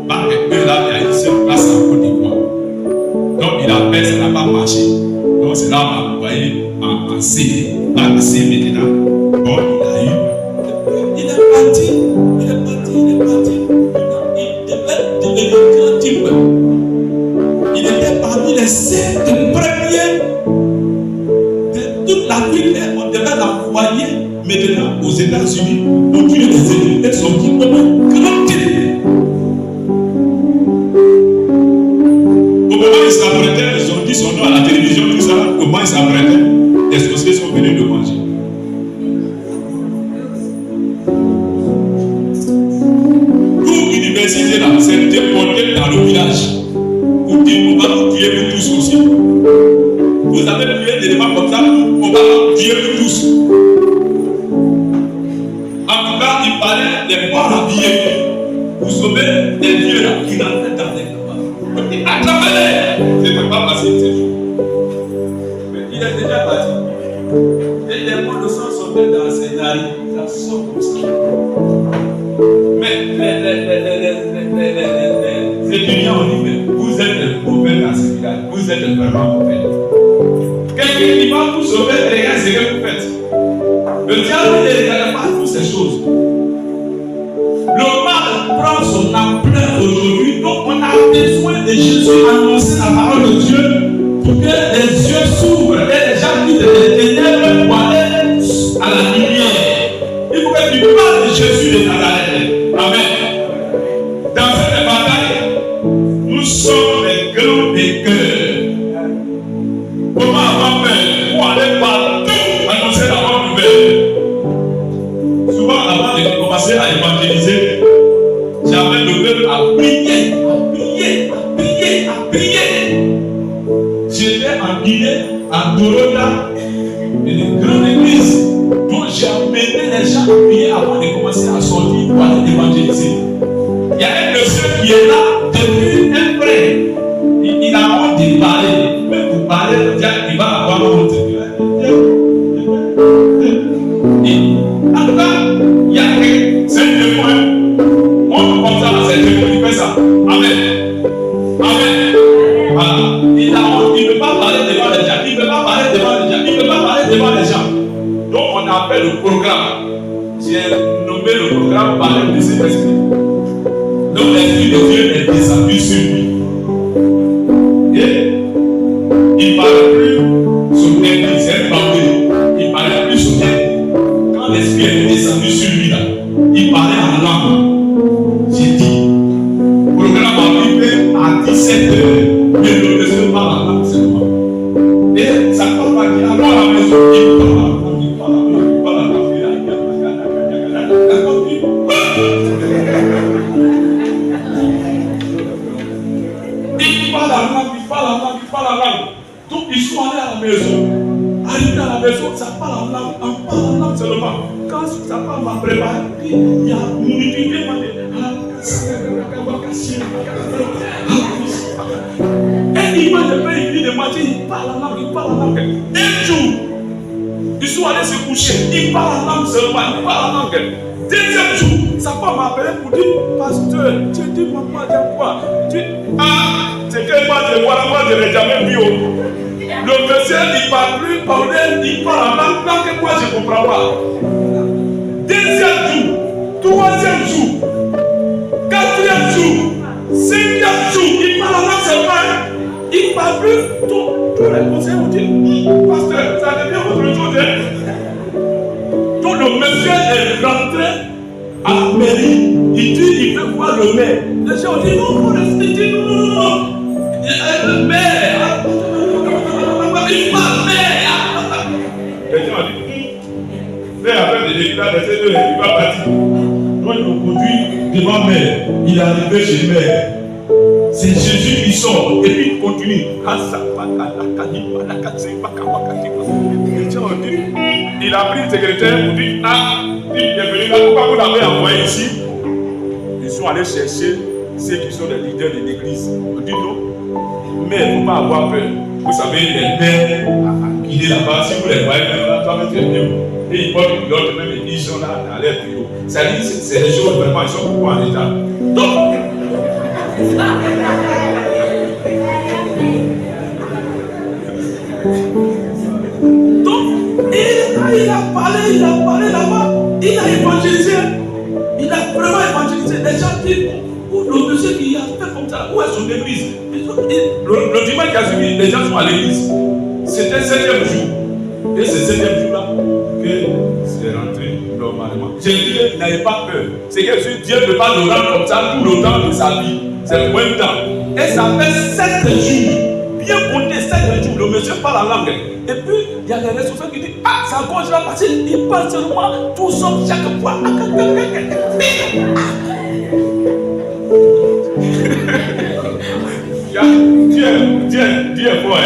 Bac E, là, il a eu seule place en Côte d'Ivoire. Donc il a fait, ça n'a pas marché. Donc c'est là qu'on m'a envoyé en C, bac C maintenant. Bon, il a eu. Il est parti. Il devait devenir grand type. Il était parmi les 7 premiers de toute la ville. On devait l'envoyer maintenant aux États-Unis pour tuer les ennemis. Elles sont dit comme un grand type. Au moment où il s'apprêtait, ils ont dit son nom à la télévision, tout ça. Au moment où il s'apprêtait, les sorciers sont venus le manger. Toute l'université là, c'est déporté dans le village. Pour dire on va vous tuer vous tous aussi. Vous avez tué des éléments comme ça, on va vous tuer vous tous. En tout cas, il fallait les voir habillés pour sauver des vieux là qui rentraient dans les campagnes. Attrapez-les! C'était pas facile ces jours. Mais il est déjà parti. Et les mots de sang sortaient dans ses narines. Ça sort comme ça. Mais les étudiants ont dit, mais vous êtes mauvais dans ce village. Vous êtes vraiment mauvais. Quelqu'un qui va vous sauver, regardez ce que vous faites. Le diable ne regarde pas toutes ces choses. Le mal prend son ampleur aujourd'hui. Donc on a besoin de Jésus annoncer la parole de Dieu pour que les yeux s'ouvrent et les gens qui des ténèbres pour aller à la lumière. Il faut que tu parles de Jésus de Nazareth. Amen. Dans cette bataille, nous sommes les grands vainqueurs. Comment avoir fait pour aller partout annoncer la bonne nouvelle? Souvent, avant de commencer à évangéliser, j'avais le peuple à prier. J'étais en Guinée, à Doroda, une grande église, dont j'ai amené les gens à prier avant de commencer à sortir pour aller évangéliser. Il y a un monsieur qui est là depuis un frère. Il a honte de parler. Mais pour parler, il va avoir honte. En tout cas, il y a que c'est un témoin. On peut comme ça, c'est un témoin qui fait ça. Amen. Voilà. Il a honte. Il ne peut pas parler devant les gens. Il ne peut pas parler devant les gens. Donc on appelle le programme. J'ai nommé le programme par le Saint-Esprit. Donc l'Esprit de Dieu est descendu sur lui. Et il ne parle plus sur terre, c'est un bambou. Il ne parle plus sur terre. Quand l'Esprit est descendu sur lui, là, il parlait en langue. J'ai dit, le programme a arrivé à 17h, mais le monsieur parle en langue seulement. Et ça ne parle pas qu'il alors à la maison, il parle en langue. Il parle en langue. Donc ils sont allés à la maison. Arrivé à la maison, ça parle en langue seulement. Quand sa femme m'a préparé, il y a nourriture qui m'a dit. Et il m'a dit de matin, il parle en langue. Un jour, ils sont allés se coucher, il parle en langue seulement, il parle en langue. Deuxième jour, sa femme m'a appelé pour dire, pasteur, tu dis maman, dis quoi? C'est que moi je n'ai jamais vu. Le monsieur il parle plus, il parle en langue que moi je ne comprends pas. Deuxième jour, troisième jour, quatrième jour, cinquième jour, il parle en langue seulement. Il ne parle plus. Tous les conseillers ont dit, pasteur, ça devient autre chose. Donc le monsieur est rentré à la mairie. Il dit, il veut voir le maire. Les gens ont dit, non, il dit, non. Le maire, a laissé il va partir. Quand il nous conduit devant mère, il est arrivé chez mère. C'est Jésus qui sort et puis il continue. Il a pris le secrétaire pour dire ah, il est venu là, pourquoi vous l'avez envoyé ici? Ils sont allés chercher ceux qui sont les leaders de l'église. On dit non, mais il ne faut pas avoir peur. Vous savez, les mères qui sont là-bas, si vous les voyez, là, toi-même tu es bien. Et ils portent l'autre même, ils sont là dans leur bureau. Ça dit, c'est des choses vraiment, ils sont beaucoup en état. Donc, il a parlé là-bas, il a évangélisé, il a vraiment évangélisé. Les gens disent, où le monsieur qui a fait comme ça, où est son église? Le dimanche qui a suivi, les gens sont à l'église. C'était le 7e jour. Et c'est le 7e jour-là que c'est rentré normalement. Jésus n'avait pas peur. C'est que Dieu ne peut pas le rendre comme ça tout le temps de sa vie. C'est le même temps. Et ça fait 7 jours. Bien compté 7 jours. Le monsieur parle en langue. Et puis, il y a des ressources qui disent ah, ça gauche là parce qu'il parle seulement tout seul chaque fois. Dieu est fort.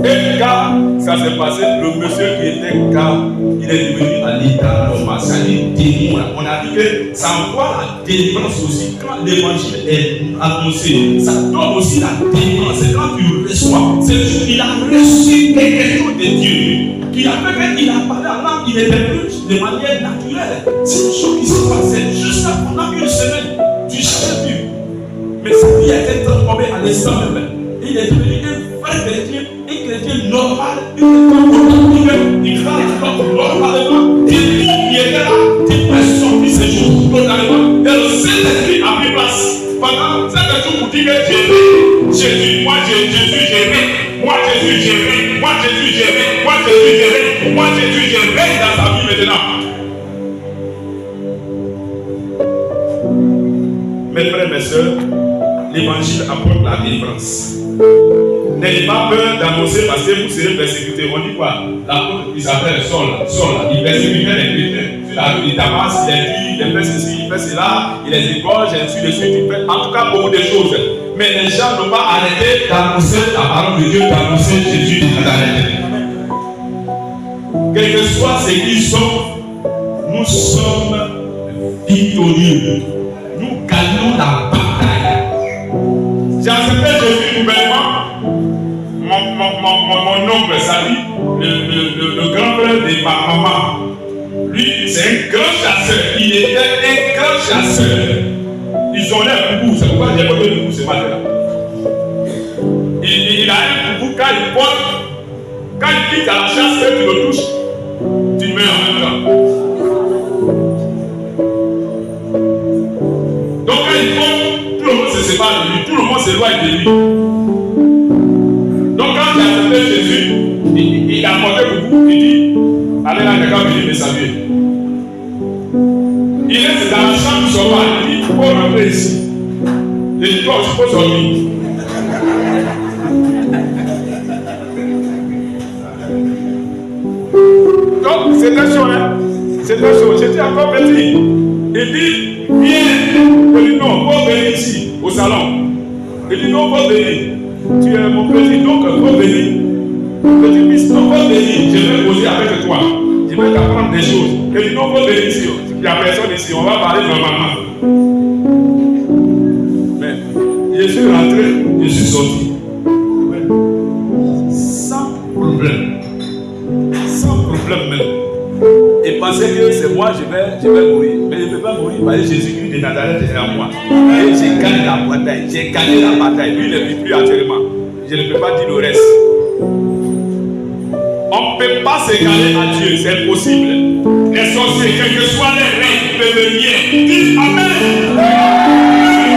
Et quand ça s'est passé, le monsieur qui était calme, il est devenu à l'état normal. Ça dit témoin. On a dit que ça envoie la délivrance aussi. Quand l'évangile est annoncé, ça donne aussi la délivrance. C'est quand tu reçois. C'est qu'il a reçu quelque chose de Dieu. Qui a fait qu'il a parlé en langue, il était plus de manière naturelle. C'est une chose qui s'est passée juste pendant une semaine. Tu savais plus. Mais sa vie a été transformée à l'instant même. Il est devenu un vrai chrétien, un chrétien normal, il parle normalement, il était là, il peut sortir ses jours totalement. Et le Saint-Esprit a pris place. Pendant 7 jours pour dire que Jésus, moi Jésus, j'ai moi Jésus, j'ai moi Jésus, j'ai moi Jésus, j'ai moi Jésus, j'ai dans sa vie maintenant. Mes frères, mes soeurs, l'évangile apporte la délivrance. N'ayez pas peur d'annoncer parce que vous serez persécutés. On dit quoi? L'apôtre qui s'appelle Saul, il persécutait les chrétiens. Sur la rue de Damas, il est dit, il fait ceci, il fait cela, il les égorge, ainsi de suite. Il fait en tout cas beaucoup de choses. Mais les gens n'ont pas arrêté d'annoncer la parole de Dieu, d'annoncer Jésus de Nazareth. Quel que soit ce qu'ils sont, nous sommes victorieux. Nous gagnons la bataille. J'ai accepté Jésus nouvellement. Mon oncle Sali, le grand frère de ma maman, lui, c'est un grand chasseur. Il était un grand chasseur. Ils ont l'air beaucoup. C'est pourquoi j'ai pas de beaucoup ce matin-là. Il a un beaucoup quand il porte. Quand il quitte à la chasse, tu le touches, tu meurs en même temps. Donc quand il porte, tout le monde se sépare de lui, tout le monde s'éloigne de lui. Donc quand il a accepté Jésus, il a porté beaucoup, il dit, allez là, quelqu'un venir me saluer. Il reste dans la chambre du sauvage, il dit, il faut rentrer ici. Il dit, toi aussi, il faut sortir. Donc, c'était chaud, hein? C'était chaud. J'étais encore petit. Il dit, viens. Il dit, non, faut venir ici, au salon. Il dit, non, faut venir. Tu es mon petit, donc faut venir. Petit fils, non, faut venir. Je vais poser avec toi. Je vais t'apprendre des choses. Il dit, non, faut venir ici. Il n'y a personne ici. On va parler normalement. Mais, je suis rentré, je suis sorti. Sans problème. Sans problème même. Et penser que c'est moi, je vais mourir. Mais je ne peux pas mourir parce que Jésus-Christ de Nazareth est en moi. Et j'ai gagné la bataille. J'ai gagné la bataille. Lui, il ne vit plus actuellement. Je ne peux pas dire le reste. On ne peut pas s'égaler à Dieu, c'est impossible. Les sorciers, quels que soient les règles, peuvent venir. Dites Amen.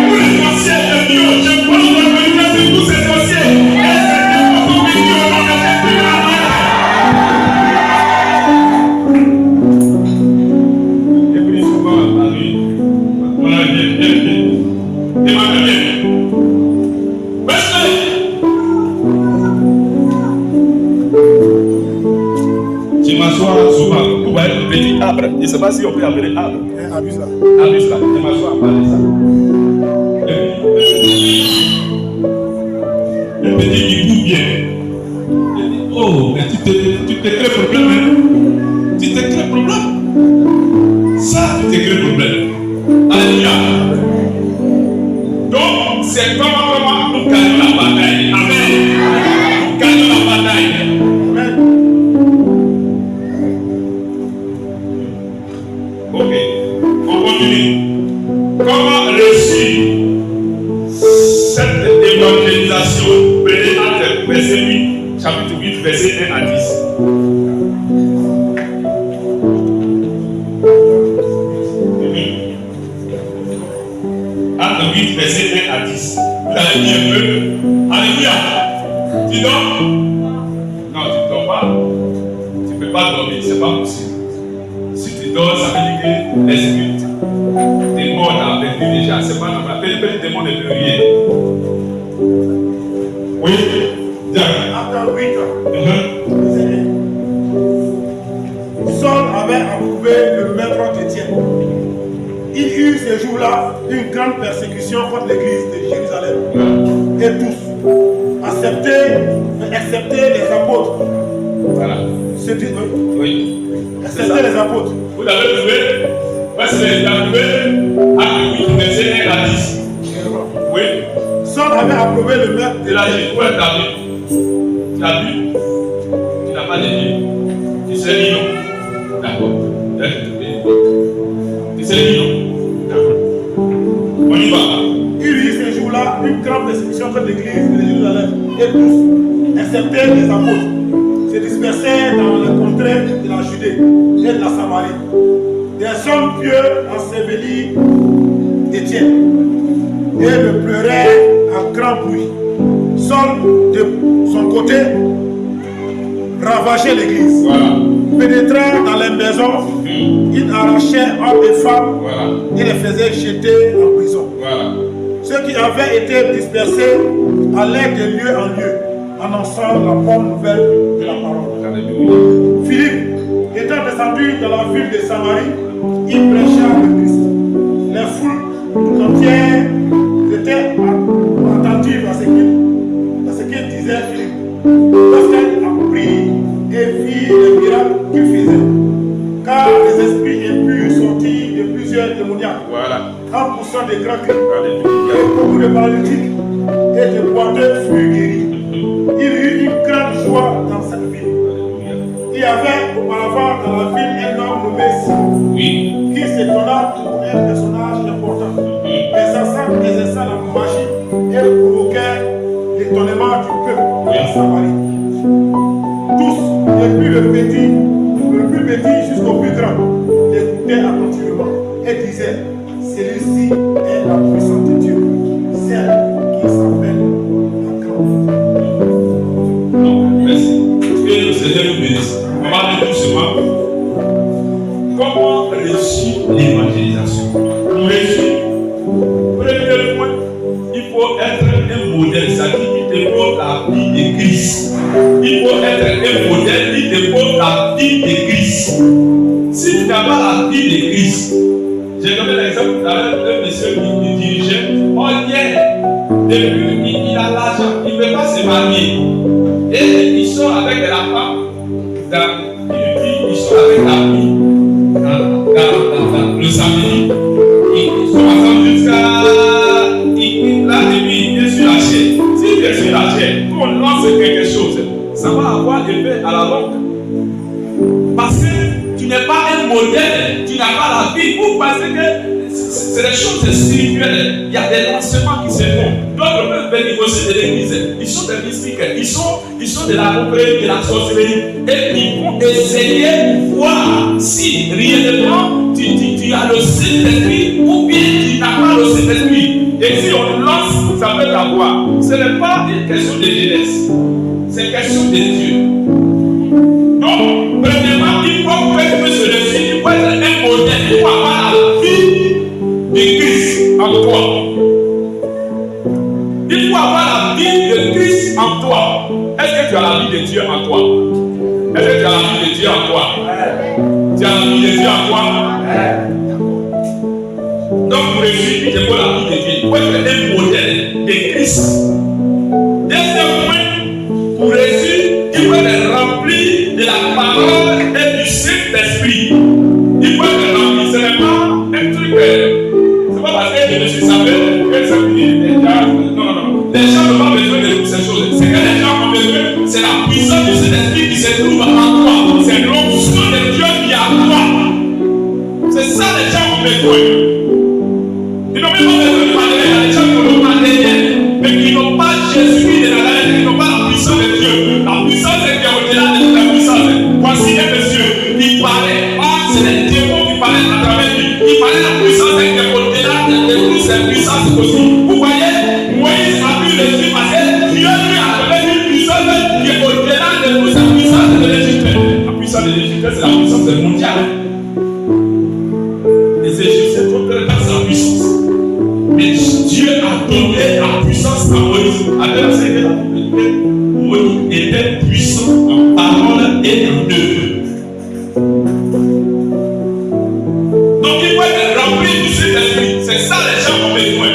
Tous les sorciers de Dieu, je prends l'autorité sur tous ces sorciers. Et c'est pour que Dieu en ait plus la main. Et puis souvent, la nuit, on a bien. Et ma bien. Je m'assois souvent, vous voyez le petit arbre. Je ne sais pas si on peut appeler arbre. Abuse là. Abuse là. Je m'assois à parler ça. Le petit qui boue bien. Il dit, oh, mais tu te crées problème, hein? Tu te crées problème. Ça, tu te crées problème. Alléluia. Donc, c'est comment nous gagnons la bataille. Amen. Nous gagnons la bataille. Amen. Ok, on continue. Comment réussir cette évangélisation? Prenez Actes, verset 8, chapitre 8, verset 1 à 10. Acte 8, verset 1 à 10. Vous avez mis un peu. Alléluia. Tu dors? Non, tu ne dors pas. Tu ne peux pas dormir, c'est pas possible. Si tu dors, ça veut dire que l'esprit des morts t'a perdu déjà. C'est pas normal. Le démon ne peut rien. Oui, bien. Acte 8. Saul avait approuvé le maître d'Étienne. Il eut ces jours-là une grande persécution contre l'église de Jérusalem. Et tous, excepté les apôtres. Voilà. Oui. Excepté les apôtres. Vous l'avez trouvé? Ouais, c'est trouvé. Acte 8, verset 1 à 10. Oui. Saul avait approuvé le maître Il a dit, où est ta Bible? Tu as vu? Tu n'as pas de Bible. Tu sais lire, non? D'accord. Tu sais lire, non? D'accord. On y va. Il eut ces jours-là une grande persécution contre l'église de Jérusalem. Et tous, excepté les apôtres, se dispersaient dans les contrées de la Judée et de la Samarie. Des hommes pieux ensevelirent Étienne et le pleuraient à grand bruit. Saul, de son côté, ravageait l'église. Voilà. Pénétrant dans les maisons, il arrachait hommes et femmes Voilà. et les faisait jeter en prison. Voilà. Ceux qui avaient été dispersés allaient de lieu en lieu, annonçant la bonne nouvelle de la parole. Alléluia. Philippe, étant descendu dans la ville de Samarie, il prêcha le Christ. Les foules tout entières étaient attentives à ce qu'il disait Philippe. Lorsqu'elle apprit et vit les miracles qu'il faisait, car les esprits impurs sortirent de plusieurs démoniaques, Voilà. en poussant des grands cris. Alléluia. Et beaucoup de paralytiques et de boiteux furent guéris. Il y eut une grande joie dans cette ville. Il y avait auparavant dans la ville un homme nommé Simon, Oui. qui s'étonna pour un personnage important, exerçant la magie et provoquait l'étonnement du peuple de la Samarie. Tous, depuis le plus petit jusqu'au plus grand, l'écoutaient attentivement et disaient, celui-ci est la puissance de Dieu, celle qui s'appelle la grande. Non, merci. Que le Seigneur nous bénisse. On va aller doucement. Comment réussir l'évangélisation? Pour réussir, premier point, il faut être un modèle. C'est-à-dire qu'il te faut la vie de Christ. Il faut être un modèle, il te faut la vie de Christ. Si tu n'as pas la vie de Christ, j'ai donné l'exemple d'un monsieur qui dirigeait. Oh, hier, depuis il a l'argent, il ne veut pas se marier. Et il sort avec la femme, il sort avec la fille le samedi. Ils sont ensemble jusqu'à. Là, et puis il est sur la chaîne. Si il est sur la chaîne, on lance quelque chose, ça va avoir effet à la longue. Parce que tu n'es pas un modèle, tu n'as pas la vie. Vous pensez que c'est des choses spirituelles. Il y a des lancements qui se font. D'autres peuvent venir aussi de l'église. Ils sont des mystiques. Ils sont de la compagnie, de la sorcellerie. Et ils vont essayer de voir si réellement tu as le Saint-Esprit ou bien tu n'as pas le Saint-Esprit. Et si on lance, ça peut t'avoir. Ce n'est pas une question de jeunesse. C'est une question de Dieu. Donc, premièrement, il faut que tu se réussir. Il faut être un modèle. Il faut avoir la vie de Christ en toi. Il faut avoir la vie de Christ en toi. Est-ce que tu as la vie de Dieu en toi? Est-ce que tu as la vie de Dieu en toi? Tu as la vie de Dieu Jésus en toi. Donc pour réussir, il faut la vie de Dieu. Il faut être un modèle de Christ. Deuxième point, pour réussir, il faut être rempli de la parole et du Saint-Esprit. Il faut être rempli. Ce n'est pas un truc. C'est pas parce que je me suis sapé que ça finit déjà. Non. Les gens n'ont pas besoin de ces choses. Ce que les gens ont besoin, c'est la puissance du Saint-Esprit qui se trouve en toi. C'est l'onction de Dieu qui est en toi. C'est ça les gens ont besoin. Ils n'ont même pas besoin de parler à des gens qui n'ont pas derrière, mais qui n'ont pas Jésus de la Nazareth, qui n'ont pas la puissance de Dieu. La puissance est qui est au-delà de toute la puissance. Voici un monsieur qui parlait, c'est les démons qui parlaient à travers lui. Il parlait de la puissance qui est au-delà de toutes ces puissances possibles. Vous voyez, Moïse a vu le Dieu parce que Dieu lui a donné une puissance qui est au-delà de toutes ces puissances de l'Égypte. La puissance de l'Égypte, c'est la puissance mondiale. Les Égyptiens sont très dans sa puissance. Mais Dieu a donné la puissance à Moïse. Moïse était puissant en parole et en œuvre. Donc il faut être rempli du Saint-Esprit. C'est ça les gens ont besoin.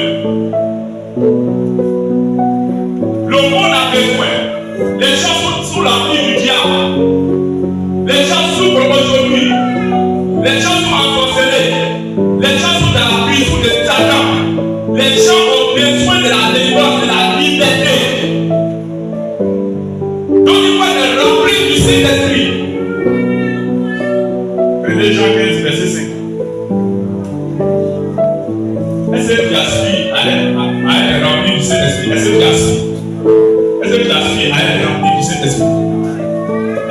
Le monde a besoin. Les gens sont sous l'empire du diable. Les gens souffrent aujourd'hui. Les gens sont ensorcelés. Les gens sont dans la prison de Satan. Les gens ont besoin de la délivrance, de la liberté. Donc il faut être rempli du Saint-Esprit. Prenez Jean 15, verset 5. Est-ce que tu as su à être rempli du Saint-Esprit? Est-ce que tu as su? Est-ce que tu as su à être rempli du Saint-Esprit?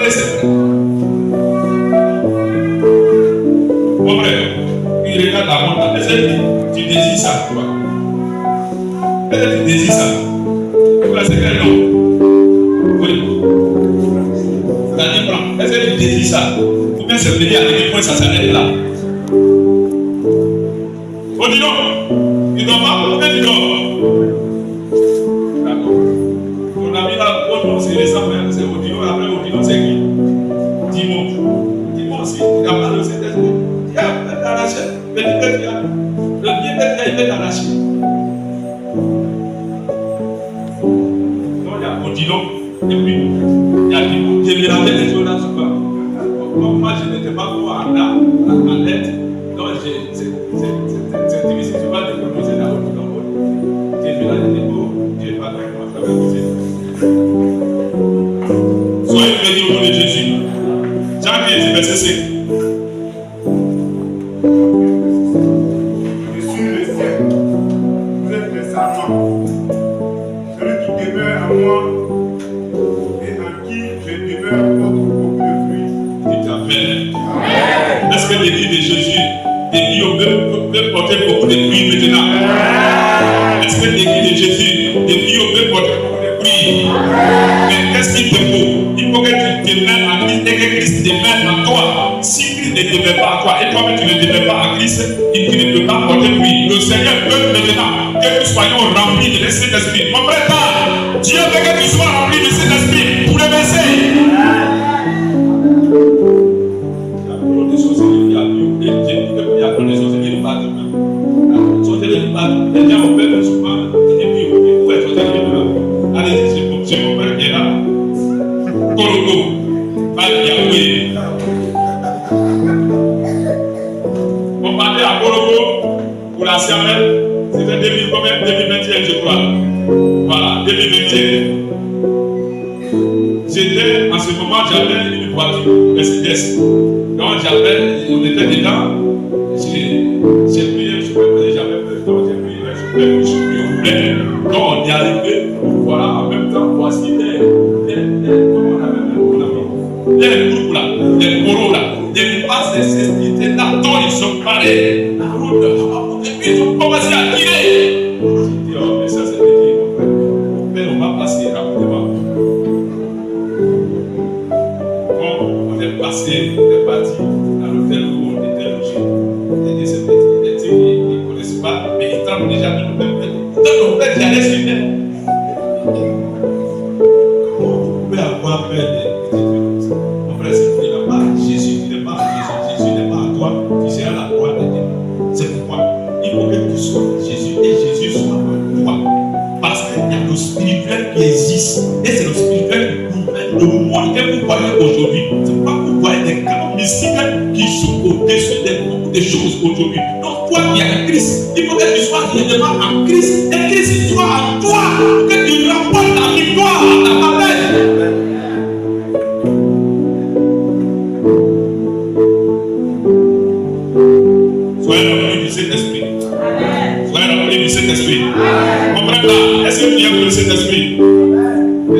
Est-ce que mon frère, il regarde la montagne. Est-ce que tu désires ça, toi? Est-ce que tu désires ça? C'est quel nom? Oui. C'est-à-dire, est-ce que tu désires ça? Ou bien c'est venir à quel point ça s'arrête là? Oh, dis donc, il ne dort pas, pourquoi tu dors? D'accord. Ton ami là, bon nom, c'est récent, c'est Odilo, après Odilo, c'est qui? Dimon aussi, il n'a pas le Saint-Esprit. Il a peut-être arraché, mais peut-être qu'il a. Le bien-être a été arraché. Donc il y a Odilo, et puis il y a Dimon. J'ai mélangé les choses là, souvent. Comme moi, je n'étais pas bon en lettres, donc c'est difficile souvent de prononcer la Odilo. J'ai mélangé les mots, Dieu n'est pas d'accord à travers le Seigneur. Soyez bénis au nom de Jésus. Jean 15, verset 5. Je suis le ciel. Vous êtes les serments. Celui qui demeure en moi et en qui je demeure porte beaucoup de fruits. Dites Amen. Est-ce que l'église de Jésus, peut porter beaucoup de fruits maintenant? Est-ce que l'église de Jésus, peut porter beaucoup de fruits? Mais qu'est-ce qu'il te faut? Il faut que tu demeures en Christ et que Christ demeure en toi. Si Christ ne demeure pas en toi et toi-même tu ne demeures pas en Christ, tu ne peux pas porter fruit. Le Seigneur veut maintenant que nous soyons remplis de Saint-Esprit. Mon frère, Dieu veut que tu sois rempli de Saint-Esprit pour le verser. Il y a beaucoup de choses qui il y a beaucoup de choses qui ne battent même. Les gens ont peur souvent et puis où est-ce que tu es? Allez-y, c'est mon père qui est là. Korogo, Yahweh. On partait à Korogo pour la semaine, c'était 2021, je crois. Voilà, 2021. J'étais, en ce moment, j'avais une voiture Mercedes. Donc, on était dedans. J'ai pris un chauffeur, j'avais peur. Donc, j'ai pris un chauffeur, je voulais. Donc, on est arrivé. Voilà, en même temps, voici les groupes là, les coros là, les passes de cécité là, dont ils sont parés, la route, et puis ils ont commencé à tirer. J'ai dit, oh, mais ça c'est petit, mon frère, on va passer rapidement. Bon, on est passé, on est parti à l'hôtel où on était logé. Et ces petits, ils ne connaissent pas, mais ils tremblent déjà de nous faire. Donc, mon frère, j'allais suivre. Comment vous pouvez avoir peur de Jésus, tu n'es pas en toi. tu sois Jésus et Jésus soit en toi. Parce qu'il y a le spirituel qui existe. Et c'est le spirituel qui gouverne le monde que vous voyez aujourd'hui. C'est pas que vous voyez des grands mystiques qui sont au-dessus de beaucoup de choses aujourd'hui. Donc toi qui es Christ, il faut que tu sois réellement en Christ. Et Christ soit en toi. Pour que tu remportes la victoire à ta bataille. Soyez remplis du Saint-Esprit. Soyez remplis du Saint-Esprit. Comprenez-vous? Est-ce que tu aimes le Saint-Esprit?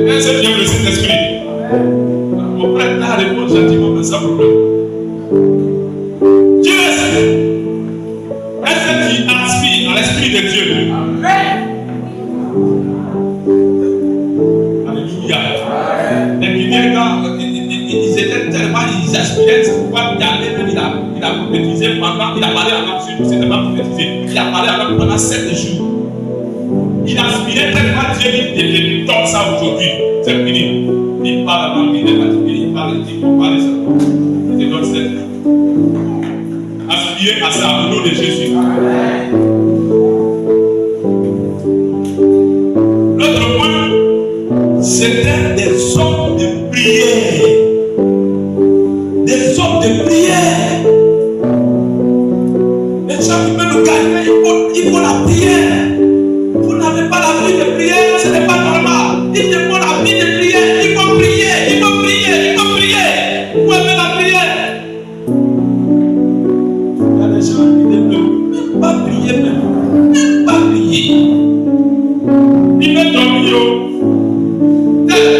Est-ce que tu aimes le Saint-Esprit? Mon frère t'a répondu gentiment, mais sans problème. Dieu est-ce que tu aspires à l'Esprit de Dieu? Alléluia. Les premiers gars, ils étaient tellement, ils aspiraient, c'est pourquoi il a prophétisé pendant, il a parlé à l'homme, c'était pas prophétisé, il a parlé à l'homme pendant 7 jours. Il aspirait tellement Dieu, il tombe ça aujourd'hui, c'est fini. Il parle avant, il est fatigué, il parle, il parle seulement. Il te donne 7 jours. Aspirez à ça au nom de Jésus. L'autre point, c'était des hommes de prière. Des hommes de prière. Les gens qui peuvent gagner, il faut la prière. Vous n'avez pas la vie de prière, ce n'est pas normal. Il te faut la vie de prière. Il faut prier, il faut prier, il faut prier. Vous avez la prière. Il y a des gens qui ne peuvent même pas prier, même pas prier. Il veut dormir.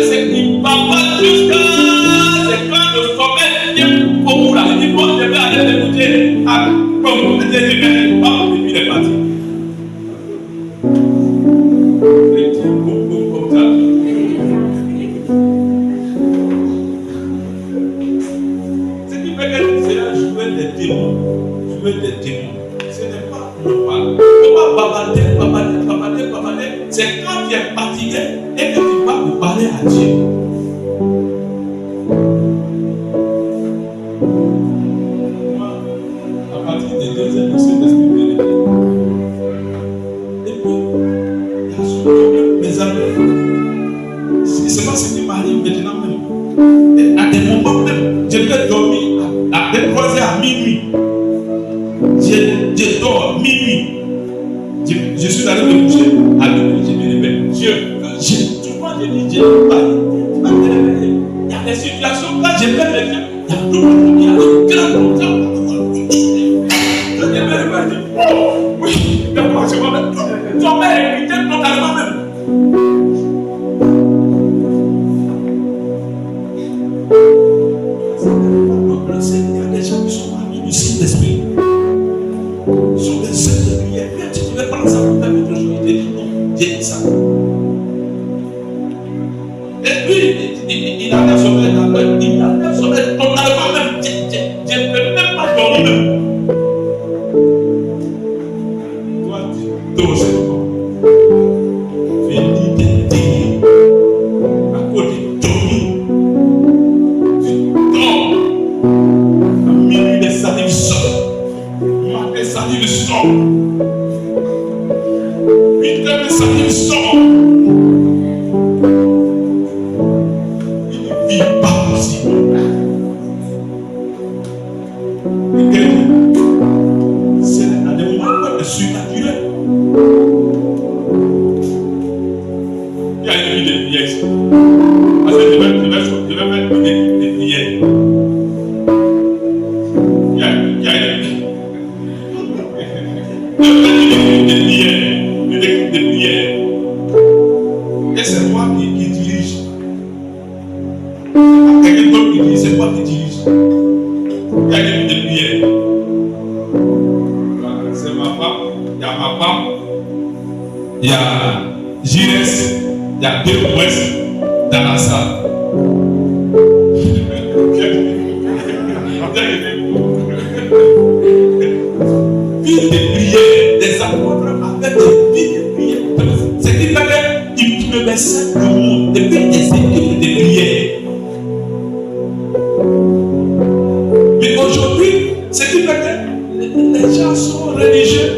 C'est qu'il va pas jusqu'à c'est quand le sommeil vient pour vous là. Il dit bon, je vais aller l'écouter. Ah, comme je vais pas, et puis il est parti. Ce qui fait que c'est là jouer des démons. Jouer des démons. Ce n'est pas normal. On va bavarder. C'est quand tu es fatigué et que tu vas vous parler à Dieu. Moi, à partir de 2 heures, je suis esprit. Et puis, il y a souvent mes amis. C'est pas ce qui m'arrive maintenant même. Et à des moments même, je vais dormir à 23h à minuit. Je dors minuit. Je suis allé me coucher à minuit, je me réveille. Souvent je dis, Dieu ne pas te réveiller. Il y a des situations, quand je vais me dire, il y a tout le monde, il y a des grands concepts. Je me réveille, je dis, oh, oui, d'accord, je vais mettre ton mère est quitté totalement même. Il y a des gens qui sont amis du Saint-Esprit. Ils sont des êtres de prière. Même si tu veux prendre ça pour ta mettre aujourd'hui, tu dis non, j'ai dit ça. Et puis, il a un sommeil dans l'œil. Il a un sommeil totalement même. Je ne peux même pas dormir même. Toi, tu doses encore. Fini de dire. À cause de dormir. Tu dors. À minuit, les salives sortent. Matin, salive sort. 8 heures, salive sort. Il ne vit pas possible. C'est à des moments de surnaturel. Il y a une vie de prière ici. Parce que je vais mettre une équipe de prière. Il y a une équipe de prière. Et c'est moi qui dirige. Quelqu'un d'autre qui dit, c'est moi qui dirige. Il y a une équipe de prière. C'est ma femme, il y a ma femme, il y a Gires, il y a 2 princes dans la salle. Vie de prière, des apôtres avec des vies de prière. C'est qui fait qu'ils traversaient le monde depuis des équipes de prière. Mais aujourd'hui, ce qui fait que les gens sont religieux.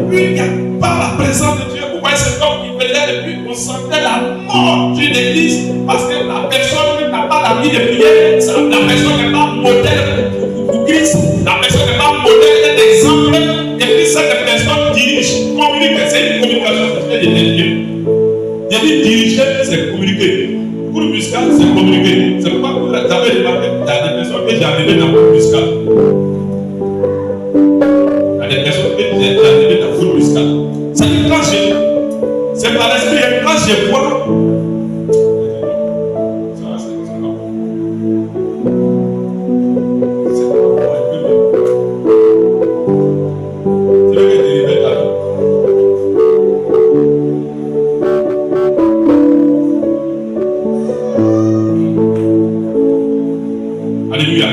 puis il n'y a pas la présence de Dieu. Vous voyez cet homme qui faisait depuis qu'on sentait la mort d'une église parce que la personne n'a pas la vie de prière, la personne n'est pas modèle pour Christ, la personne n'est pas modèle d'exemple, et puis cette personne dirige, communique, c'est une communication, c'est de Dieu. Il dit diriger, c'est communiquer. Pour le muscal, c'est communiquer. C'est pourquoi vous avez remarqué qu'il y a des personnes que j'ai arrivées dans le muscal. Il y a des personnes que j'ai arrivées dans le muscal. C'est-à-dire quand c'est par l'esprit, quand je vois. Ça va, c'est pas bon. C'est pas bon, tu veux que tu réveilles ta vie. Alléluia.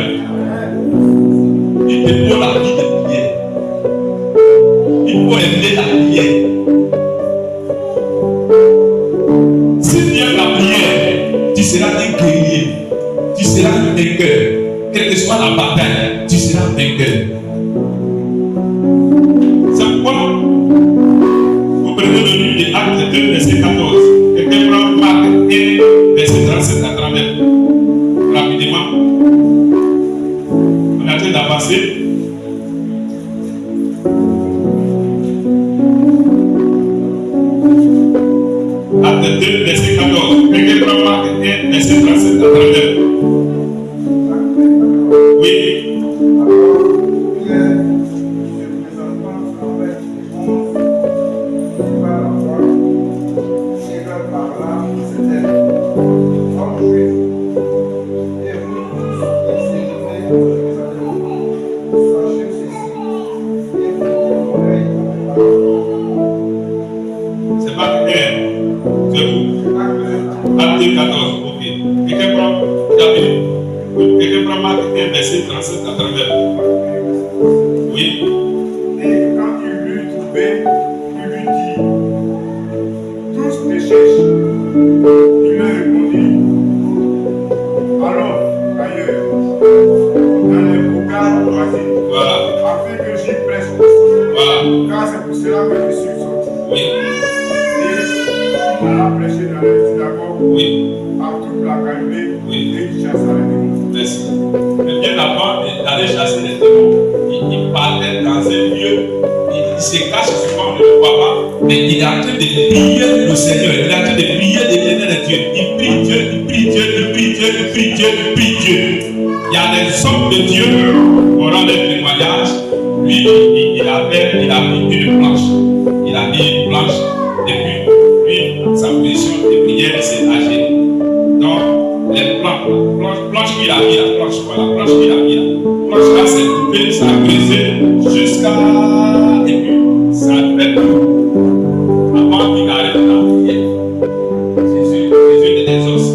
Il te faut la vie de prière. Il faut aimer la prière. Si tu aimes la prière, tu seras un guerrier. Tu seras un vainqueur. Quelle que soit la bataille, tu seras un vainqueur. C'est pourquoi vous prenez le livre de Actes 2, verset 14. Quelqu'un prend Marc 1, verset 37 à 39. Rapidement. On est en train d'avancer. Acte 2, verset 14. Quelqu'un prend Marc 1, verset 37 à 39. Oui. C'est pas clair. C'est où? Acte 14, ok. Quelqu'un prend Marc 1, verset 37 à 39. Oui. Et quand il l'eut trouvé, il lui dit, tous te cherchent. Il leur répondit, allons ailleurs, dans les bougards voisins, Voilà. afin que j'y presse aussi. Voilà. Car c'est pour cela que je suis sorti. Oui. Et il alla prêcher dans les synagogues, Oui. à toute la Galilée, Oui. et il chassa les démons. Merci. Mais bien avant d'aller chasser les démons, il partait dans un lieu, il se cache souvent, on ne le voit pas, mais il est en train de prier le Seigneur, il est en train de prier l'éternel de Dieu. Il prie Dieu, il prie Dieu, il prie Dieu, il prie Dieu, il prie Dieu. Il y a des hommes de Dieu qui auront des témoignages. Lui, il a mis une planche. Il a mis une planche, et puis, lui, sa position de prière, c'est âgé. Donc, les planches qu'il a mis, la planche qu'il a mis, la planche là, c'est coupé, ça a creusé jusqu'à. Et puis, ça a fait tout. Avant qu'il arrête la prière. Jésus est des os.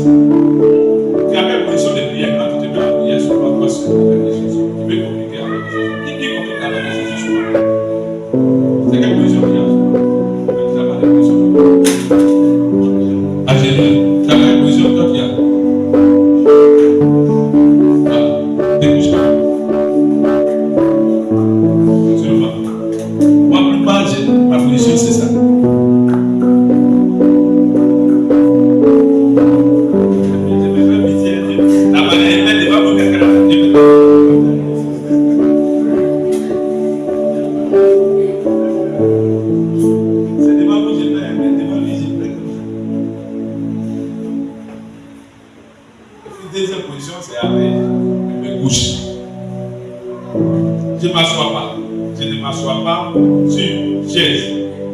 Tu as quelle position de prière quand tu te mets à prière sur la croix sur le de Jésus? Tu veux communiquer avec Jésus. Qui communique avec Jésus souvent? C'est quelle position qu'il y a? Tu n'as pas de position. À Jésus, tu as quelle position toi qui as? Ma position, c'est ça. La manière est devant vous, quelqu'un a fait. C'est devant vous, je fais, mais devant lui, je fais comme ça. La deuxième position, c'est avec mes couches. Je ne m'assois pas. Je ne m'assois pas sur une chaise.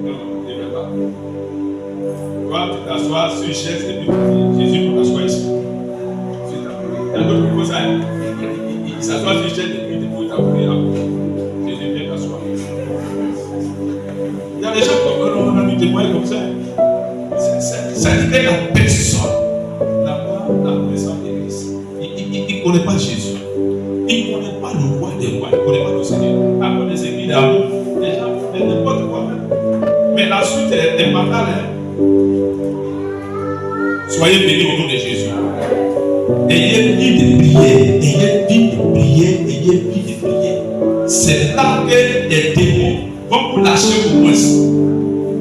Non, je ne veux pas. Toi, tu t'assois sur une chaise et puis Jésus peut t'asseoir ici. Il y a d'autres qui font ça. Il s'assoit sur une chaise et puis il peut t'appeler là. Jésus vient t'asseoir. Il y a des gens qui on a vu témoigner comme ça. Ça dit que la personne n'a pas la connaissance de Christ. Il ne connaît pas Jésus. Il ne connaît pas le roi des rois, il ne connaît pas le Seigneur. À connaître qui d'amour, les gens font n'importe quoi même. Mais la suite est fatale. Hein? Soyez bénis au nom de Jésus. Ayez vie de prière, ayez vie de prière, ayez vie de prière. C'est là que les démons vont vous lâcher au moins.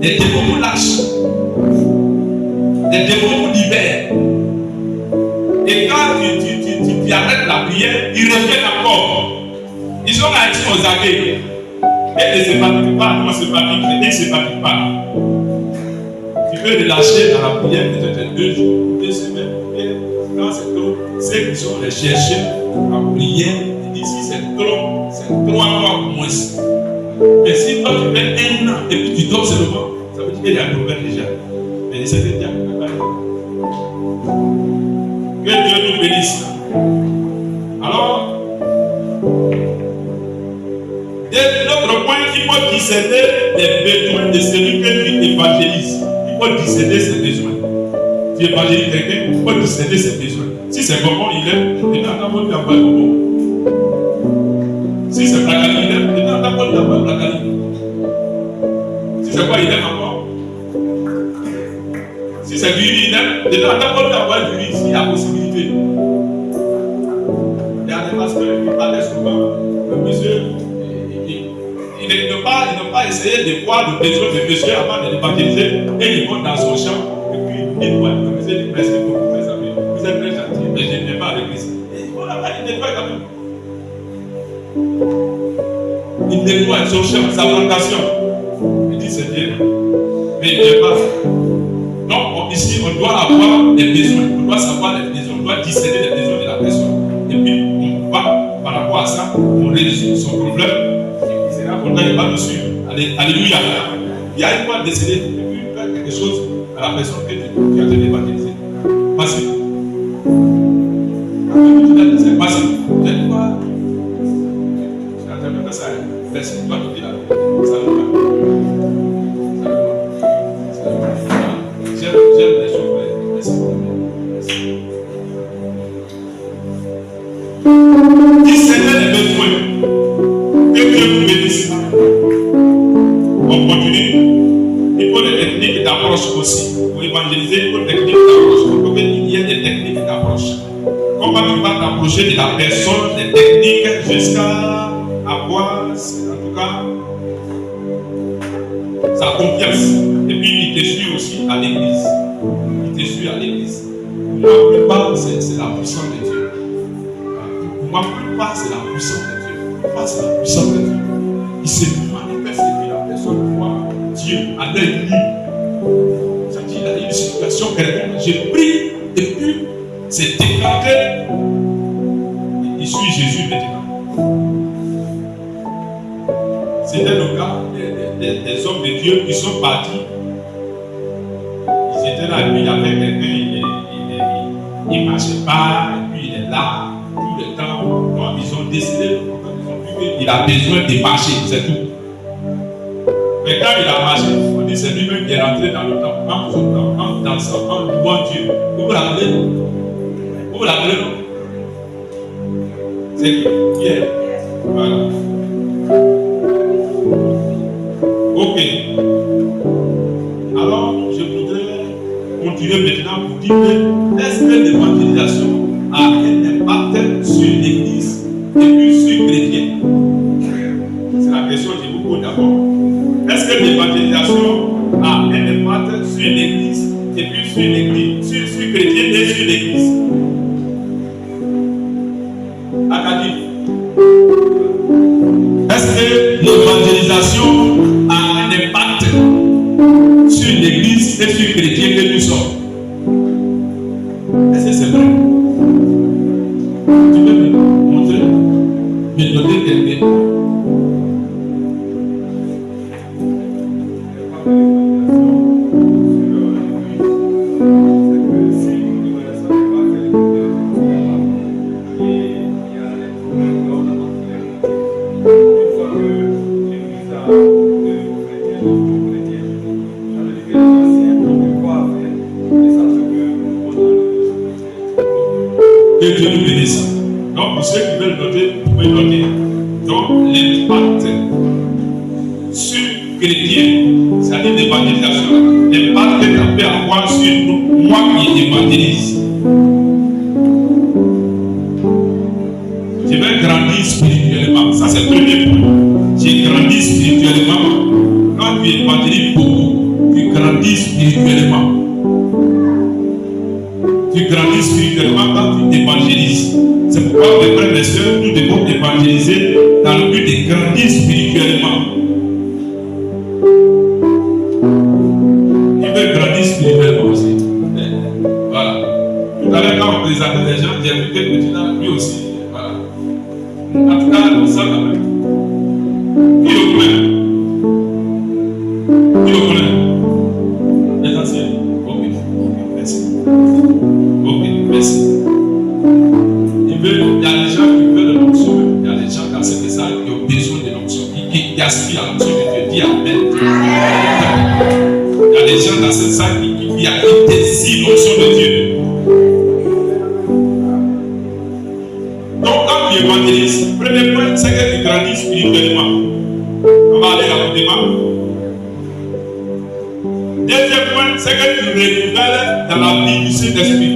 Les démons vous lâchent. Les démons vous libèrent. Et quand tu arrêtes la prière, ils reviennent encore. Ils sont là, ils sont aux aguets. Et ne se fatiguent pas, non, se fatiguent, et ne se fatiguent pas. Tu peux les lâcher dans la prière peut-être 2 jours, 2 semaines. Et quand c'est trop, ceux qui sont les chercheurs en prière, ils disent si c'est trop 3 mois ou moins. Mais si toi tu fais 1 an et puis tu dors seulement, ça veut dire qu'il y a un problème déjà. Mais c'est déjà préparé. Que Dieu nous bénisse. Alors, l'autre point, il faut discerner les besoins de celui que tu évangélises. Il faut discerner ses besoins. Tu évangélises quelqu'un, il faut discerner ses besoins. Si c'est comment il est, il n'a pas besoin d'avoir le bon. Si c'est Blacali, il n'a pas besoin d'avoir Blacali. Si c'est quoi il aime encore. Si c'est du riz, il n'a pas besoin d'avoir du riz s'il y a possibilité. Il y a des pasteurs qui parlaient souvent, le monsieur. Il ne pas essayer de voir le besoin de monsieur avant de l'évangéliser et il monte dans son champ et puis il voit le monsieur dit presque beaucoup mes amis. Vous êtes très gentils, mais je ne viens pas à l'église. Il nettoie quand même. Il nettoie son champ, sa plantation. Il dit c'est bien. Mais il ne vient pas. Donc ici on doit avoir des besoins. On doit savoir les besoins. On doit discerner les besoins de la personne. Et puis on va par rapport à ça, on résout son problème. On il va nous suivre. Alléluia. Il y a une fois décédé, tu peux faire quelque chose à la personne que tu as été évangélisé. Massif. C'est massif. Tu as dit quoi? Tu as terminé ça. Merci. Toi, tu dis là. Salut. J'aime les choses. Merci. Discerner les besoins. Que Dieu vous bénisse. On continue. Il faut des techniques d'approche aussi. Pour évangéliser, il faut des techniques d'approche. Il faut qu'il y ait des techniques d'approche. Comment tu vas t'approcher de la personne, des techniques jusqu'à avoir, en tout cas, sa confiance. Et puis il te suit aussi à l'église. Il te suit à l'église. Pour moi, plus bas, c'est la puissance de Dieu. Pour moi, plus bas, c'est la puissance de Dieu. C'est la puissance de Dieu. Il se manifeste et puis la personne voit Dieu à l'œil nu. C'est-à-dire qu'il y a une situation quelconque. J'ai pris et puis c'est déclaré. Il suit Jésus maintenant. C'était le cas des hommes de Dieu qui sont partis. Ils étaient là et puis il y avait quelqu'un, il ne marchait pas et puis il est là tout le temps. Donc ils ont décidé. Il a besoin de marcher, c'est tout. Mais quand il a marché, on dit c'est lui-même qui est rentré dans le temple, en dansant, en louant Dieu. Vous vous rappelez? Vous vous rappelez? C'est Pierre. Voilà. Ok. Alors, je voudrais continuer maintenant pour dire que est-ce que l'évangélisation a un impact sur l'Église et puis sur les chrétiens? C'est la question que je vous pose d'abord. Est-ce que l'évangélisation a un impact sur l'Église et puis sur l'Église, sur les chrétiens et sur l'Église? Acadie. Est-ce que l'évangélisation a un impact sur l'Église et sur les chrétiens que nous sommes? Est-ce que c'est vrai? Tu peux me montrer, me donner quelqu'un. Que Dieu nous bénisse. Donc, pour ceux qui veulent noter, vous pouvez noter. Donc, l'impact sur chrétien, c'est-à-dire l'évangélisation, l'impact que ça peut avoir sur nous, moi qui évangélise. Je vais grandir spirituellement. Ça, c'est le premier point. J'ai grandi spirituellement. spirituellement. Il veut grandir spirituellement aussi. Voilà. Tout à l'heure, quand on présentait les gens, j'ai vu que Petit lui aussi. Voilà. En tout cas, on sent quand même. Qui le connaît? Qui le connaît? Les anciens. Ok, merci. Ok, merci. Il y a des gens qui veulent l'onction, il y a des gens dans cette salle qui ont besoin de l'onction, qui aspirent à l'onction de Dieu. Dis Amen. Il y a des gens dans cette salle qui désirent l'onction de Dieu. Donc, quand tu évangélises, premier point, c'est que tu grandis spirituellement. On va aller rapidement. Deuxième point, c'est que tu renouvelles dans la vie du Saint-Esprit.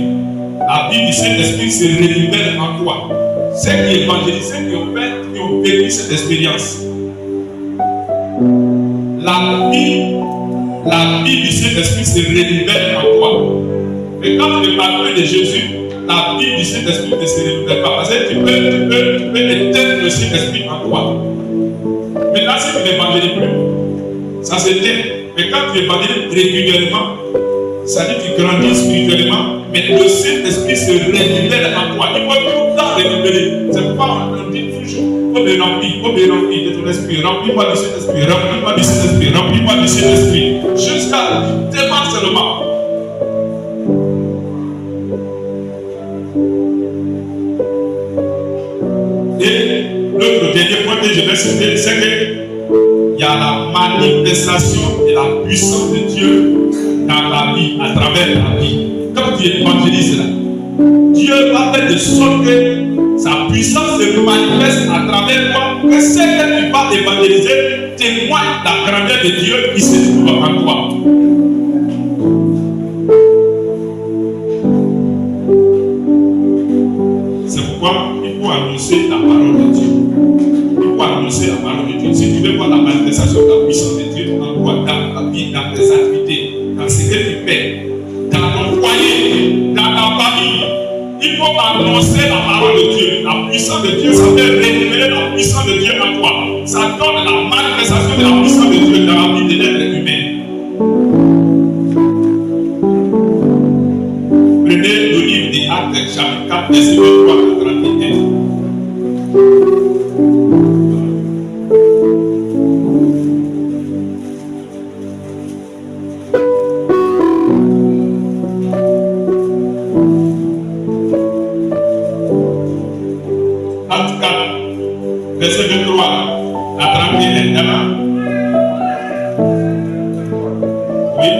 La vie du Saint-Esprit se renouvelle en toi. Ceux qui évangélisent, ceux qui ont vécu cette expérience. La vie du Saint-Esprit se renouvelle en toi. Mais quand tu parles de Jésus, la vie du Saint-Esprit ne se renouvelle pas. Parce que tu peux éteindre le Saint-Esprit en toi. Maintenant, si tu n'évangélises plus, ça s'éteint. Mais quand tu évangélises régulièrement, ça dit que tu grandis spirituellement, mais le Saint-Esprit se renouvelle en toi. Il faut tout le temps renouveler. C'est pourquoi on dit toujours, il faut me remplir de ton esprit. Remplis-moi du Saint-Esprit, remplis-moi du Saint-Esprit, remplis-moi du Saint-Esprit. Jusqu'à tellement seulement. Et l'autre dernier point que je vais citer, c'est qu'il y a la manifestation de la puissance de Dieu dans la vie, à travers la vie. Quand tu évangélises là, Dieu va faire de sorte que sa puissance se manifeste à travers toi, que ce que tu vas évangéliser témoigne de la grandeur de Dieu qui se trouve en toi. C'est pourquoi il faut annoncer la parole de Dieu. Il faut annoncer la parole de Dieu. Si tu veux voir la manifestation de la puissance de Dieu en toi, dans ta vie, dans tes activités, dans ce que tu fais, dans ton foyer, dans ta famille, il faut annoncer la parole de Dieu. La puissance de Dieu, ça fait révéler la puissance de Dieu en toi. Ça donne la manifestation de la puissance de Dieu dans la vie de l'être humain. Prenez le livre des Actes, chapitre 4, verset 23 à 31. Verset 23 à 31. Oui.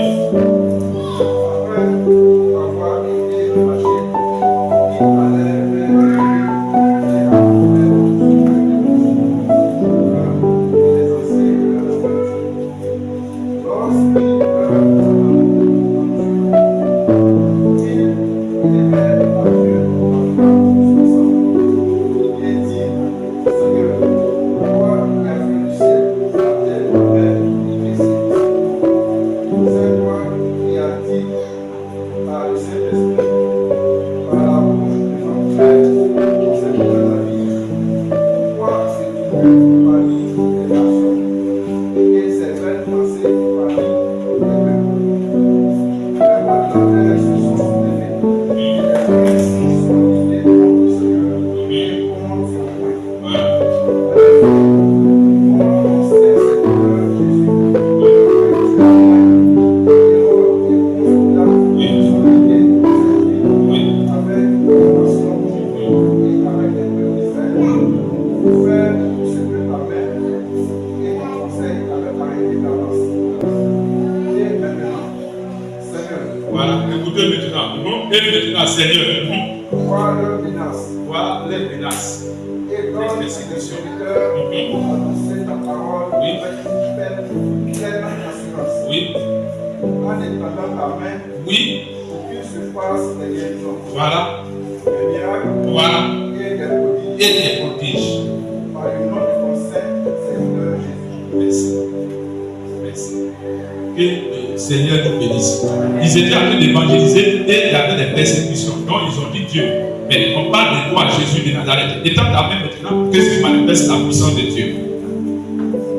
Ils étaient en train d'évangéliser et il y avait des persécutions. Donc ils ont dit Dieu. Mais on parle de toi, Jésus de Nazareth. Étant ta main maintenant, qu'est-ce qui manifeste la puissance de Dieu?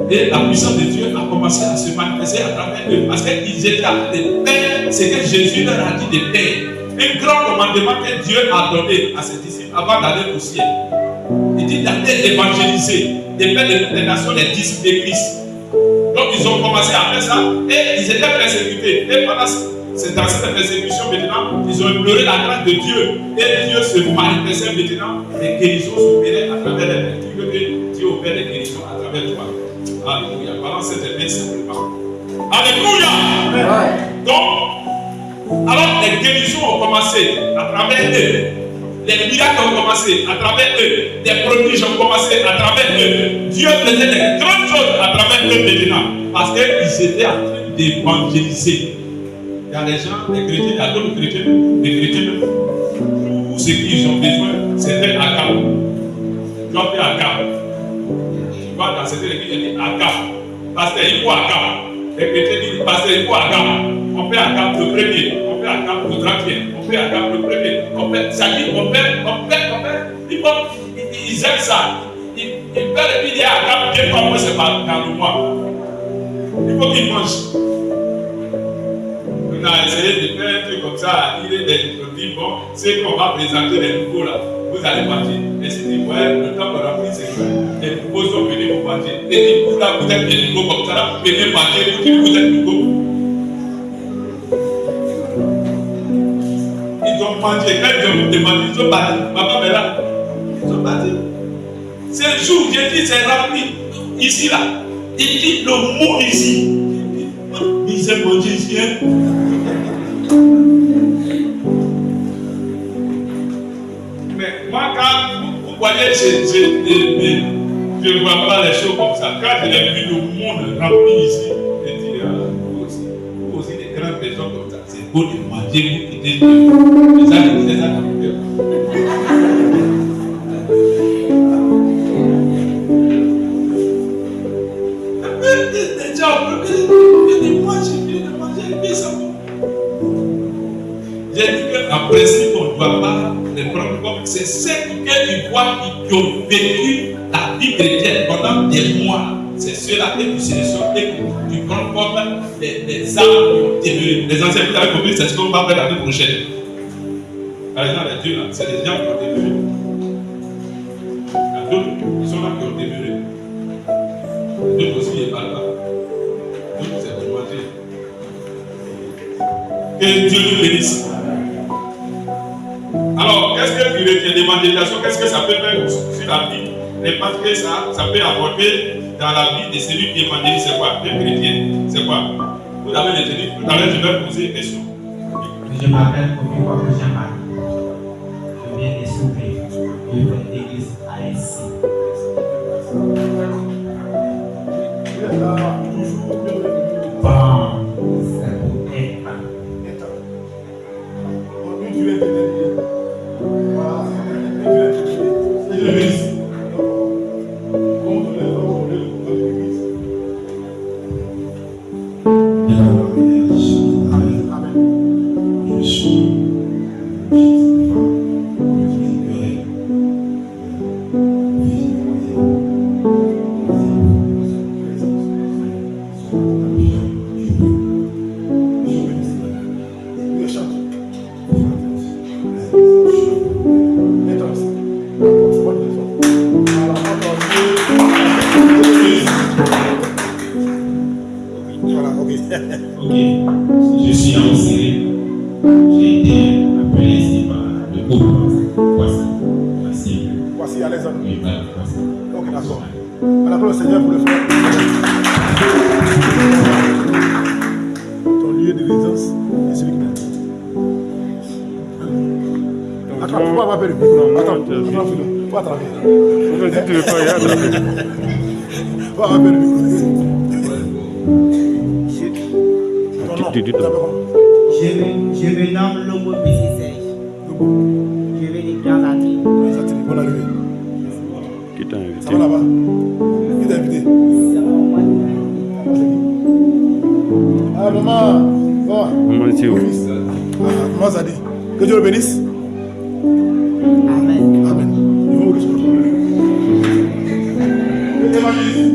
Et la puissance de Dieu a commencé à se manifester à travers eux. Parce qu'ils étaient en train de faire ce que Jésus leur a dit de faire. Un grand commandement que Dieu a donné à ses disciples avant d'aller au ciel. Il dit d'aller évangéliser, de faire de toutes les nations les disciples de Christ. Donc ils ont commencé à faire ça et ils étaient persécutés. Et pendant dans cette persécution maintenant, ils ont imploré la grâce de Dieu. Et Dieu se manifestait maintenant. Les guérisons s'opéraient à travers les tu veux que Dieu opère les guérisons à travers toi. Alléluia. Balance cette main simplement. Alléluia. Donc, alors les guérisons ont commencé à travers eux. Les miracles ont commencé à travers eux. Les prodiges ont commencé à travers eux. Dieu faisait des grandes choses à travers eux maintenant. Parce qu'ils étaient en train d'évangéliser. Il y a des gens, des chrétiens, il y a d'autres chrétiens, des chrétiens. Tout ce qu'ils ont besoin, c'est fait à Cap. Tu dois faire à Cap. Tu vois, dans cette église, il dit à Cap. Pasteur, il faut à Cap. Les chrétiens disent, pasteur, il faut à Cap. On fait à Cap le premier. On fait à Cap le 30e. On fait à Cap le premier. On fait, ça dit, on fait. Ils aiment ça. Ils veulent et puis il y a à Cap, bien comme moi, c'est pas dans le mois. Il faut qu'ils mangent. On a essayé de faire un truc comme ça, il est des produits, bon, c'est qu'on va présenter les nouveaux là, vous allez manger. Et c'est dit, ouais, le temps qu'on a pris, c'est que les nouveaux sont venus pour manger. Et dit, vous là, vous êtes des nouveaux comme ça, là, vous venez manger, vous dites, vous êtes nouveaux. Ils ont mangé, quand ils ont demandé, ils sont partis, maman est là, ils sont partis. C'est le jour, j'ai dit, c'est rempli, ici là, il dit le mot ici. Ils aiment manger ici, hein. Mais moi, quand vous voyez, je ne vois pas les choses comme ça. Quand j'ai vu le monde rempli ici, je dis, vous aussi, des grandes personnes comme ça, c'est beau de manger, vous quittez les ça dans le cœur. Les gens, j'ai dit qu'en principe, on ne doit pas les prendre comme c'est ceux qu'ils voient qui ont vécu la vie chrétienne pendant des mois. C'est ceux-là que tu sélectionnes et que tu prends comme les âmes qui ont demeuré. Les anciens, vous avez compris, c'est ce qu'on va faire l'année prochaine. Par exemple, les dieux là, c'est les gens qui ont demeuré. Il y a d'autres qui sont là qui ont demeuré. D'autres aussi, ils ne parlent pas. D'autres, c'est pour manger. Que Dieu nous bénisse. Alors, qu'est-ce que l'évangélisation, qu'est-ce que ça peut faire sur la vie? Et parce que ça peut apporter dans la vie de celui qui évangélise, c'est quoi? Le chrétien, c'est quoi? Vous avez retenu, tout à l'heure, je vais poser une question. Je m'appelle Kofi Jean-Marie. Je viens de s'ouvrir. Je viens d'église ASC. Bon, c'est pour être. Je me nomme Lobo Bissisej. Je vais des grands amis. Bonne arrivée. Qui t'a invité? Ça va là-bas? Qui t'a invité? Ah, maman. Maman, c'est où? Maman Zadi. Que Dieu le bénisse. Amen. Amen. Ils vont vous recevoir. L'évangile.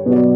Thank you.